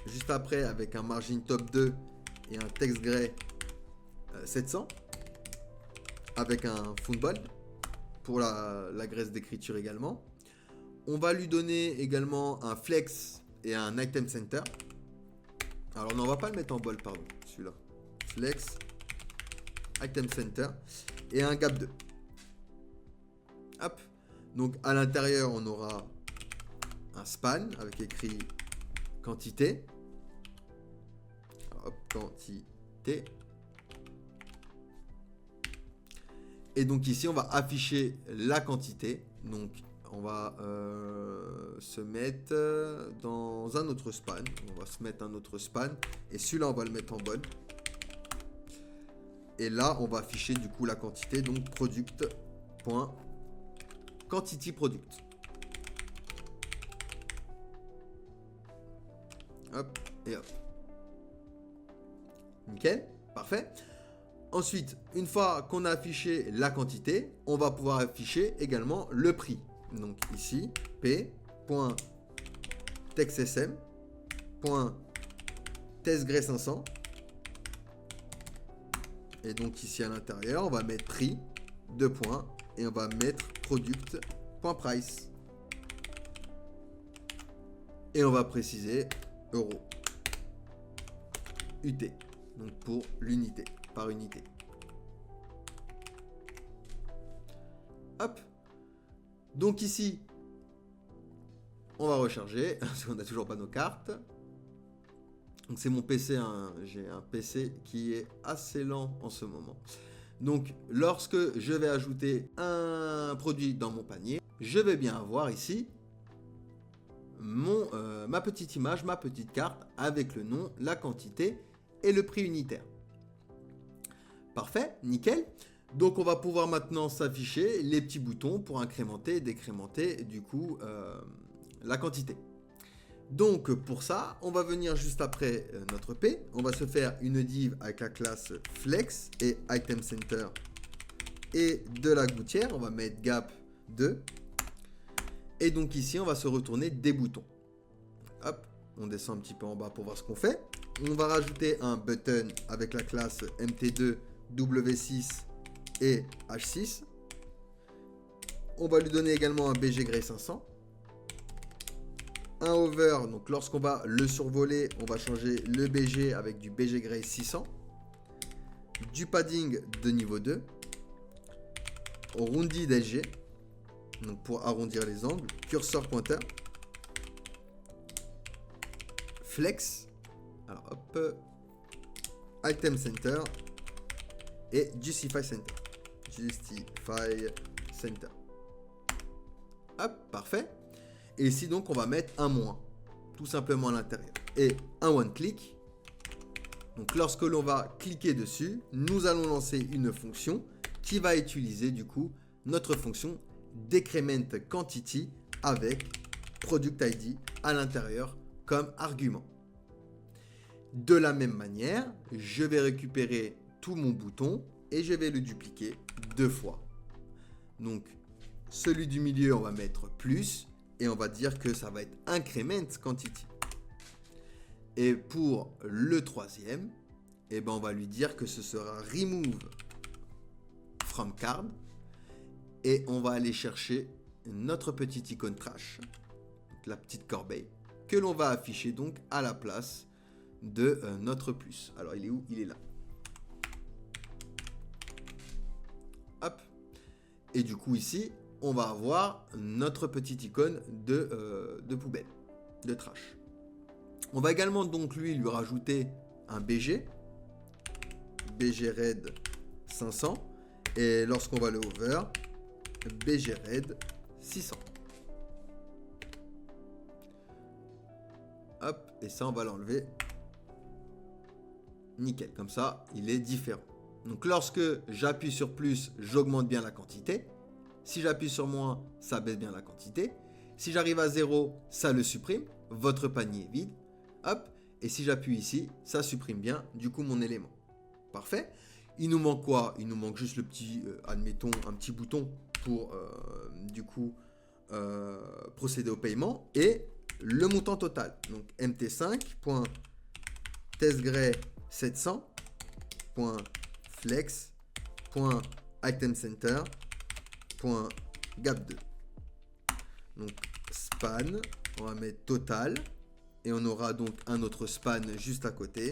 Speaker 2: juste après avec un margin top 2 et un text gray 700 avec un font bold pour la graisse d'écriture également. On va lui donner également un flex et un item center. Alors non, on va pas le mettre en bold, pardon, celui-là. Flex, item center et un gap 2. Hop. Donc à l'intérieur, on aura un span avec écrit quantité. Hop, quantité. Et donc ici, on va afficher la quantité. Donc on va se mettre dans un autre span. On va se mettre un autre span. Et celui-là, on va le mettre en bold. Et là, on va afficher du coup la quantité. Donc product.quantity product. Hop et hop. Nickel, parfait. Ensuite, une fois qu'on a affiché la quantité, on va pouvoir afficher également le prix. Donc ici, p.textsm.testgray500. Et donc ici à l'intérieur, on va mettre prix, 2 points, et on va mettre product.price. Et on va préciser euro. UT, donc pour l'unité, par unité. Hop. Donc ici, on va recharger, parce qu'on n'a toujours pas nos cartes. Donc c'est mon PC, hein. J'ai un PC qui est assez lent en ce moment. Donc lorsque je vais ajouter un produit dans mon panier, je vais bien avoir ici ma petite image, ma petite carte avec le nom, la quantité et le prix unitaire. Parfait, nickel. Donc on va pouvoir maintenant s'afficher les petits boutons pour incrémenter et décrémenter du coup la quantité. Donc pour ça, on va venir juste après notre P. On va se faire une div avec la classe flex et item center et de la gouttière. On va mettre gap 2. Et donc ici, on va se retourner des boutons. Hop, on descend un petit peu en bas pour voir ce qu'on fait. On va rajouter un button avec la classe mt2, w6 et h6. On va lui donner également un bggray500. un hover, donc lorsqu'on va le survoler, on va changer le BG avec du BG Gray 600, du padding de niveau 2, rounded LG, donc pour arrondir les angles, curseur pointeur, flex, alors hop, item center et justify center. Justify center. Hop, parfait. Et ici donc on va mettre un moins, tout simplement à l'intérieur. Et un one click. Donc lorsque l'on va cliquer dessus, nous allons lancer une fonction qui va utiliser du coup notre fonction decrement quantity avec product ID à l'intérieur comme argument. De la même manière, je vais récupérer tout mon bouton et je vais le dupliquer 2 fois. Donc celui du milieu, on va mettre plus et on va dire que ça va être increment quantity. Et pour le troisième, eh ben on va lui dire que ce sera remove from card et on va aller chercher notre petite icône trash, la petite corbeille, que l'on va afficher donc à la place de notre plus. Alors il est où? Il est là. Hop. Et du coup ici, on va avoir notre petite icône de poubelle, de trash. On va également donc lui rajouter un BG Red 500 et lorsqu'on va le over, BG Red 600. Hop, et ça on va l'enlever. Nickel, comme ça il est différent. Donc lorsque j'appuie sur plus, j'augmente bien la quantité. Si j'appuie sur moins, ça baisse bien la quantité. Si j'arrive à 0, ça le supprime. Votre panier est vide. Hop. Et si j'appuie ici, ça supprime bien du coup mon élément. Parfait. Il nous manque quoi? Il nous manque juste le petit, admettons, un petit bouton pour du coup procéder au paiement. Et le montant total. Donc mt5.testgray700.flex.itemcenter.gap2. Donc span, on va mettre total et on aura donc un autre span juste à côté.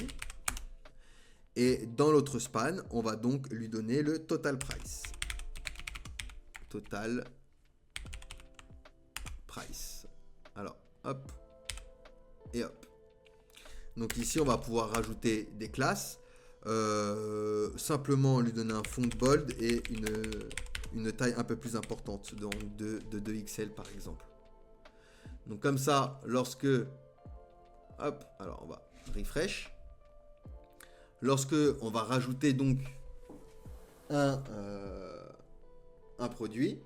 Speaker 2: Et dans l'autre span, on va donc lui donner le total price. Total price. Alors, hop et hop. Donc ici, on va pouvoir rajouter des classes. Simplement lui donner un fond bold et une taille un peu plus importante, donc de 2XL par exemple. Donc comme ça, lorsque... Hop, alors on va refresh. Lorsque on va rajouter donc un produit,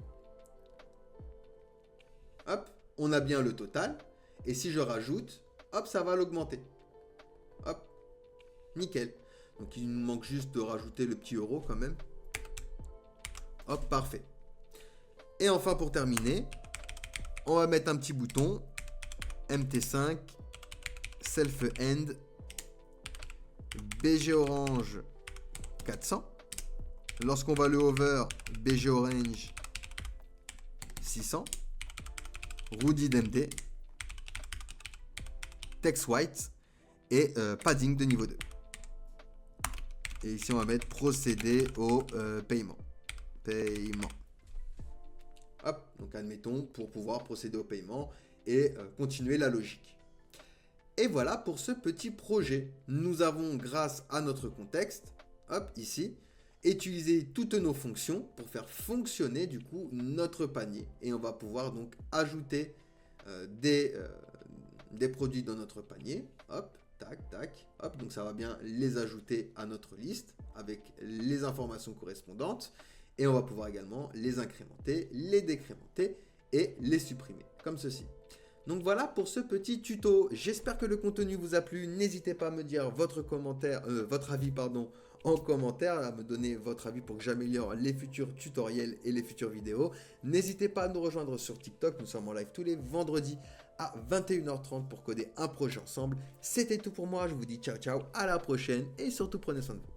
Speaker 2: hop, on a bien le total. Et si je rajoute, hop, ça va l'augmenter. Hop, nickel. Donc il nous manque juste de rajouter le petit euro quand même. Hop, parfait. Et enfin pour terminer, on va mettre un petit bouton MT5 Self End BG Orange 400. Lorsqu'on va le over, BG Orange 600. Rounded MT. Text White et padding de niveau 2. Et ici, on va mettre procéder au paiement. Paiement. Hop, donc admettons pour pouvoir procéder au paiement et continuer la logique. Et voilà pour ce petit projet. Nous avons, grâce à notre contexte, hop, ici, utilisé toutes nos fonctions pour faire fonctionner du coup notre panier. Et on va pouvoir donc ajouter des produits dans notre panier. Hop, tac, tac, hop. Donc ça va bien les ajouter à notre liste avec les informations correspondantes. Et on va pouvoir également les incrémenter, les décrémenter et les supprimer, comme ceci. Donc voilà pour ce petit tuto. J'espère que le contenu vous a plu. N'hésitez pas à me dire votre avis en commentaire, à me donner votre avis pour que j'améliore les futurs tutoriels et les futures vidéos. N'hésitez pas à nous rejoindre sur TikTok. Nous sommes en live tous les vendredis à 21h30 pour coder un projet ensemble. C'était tout pour moi. Je vous dis ciao ciao, à la prochaine et surtout prenez soin de vous.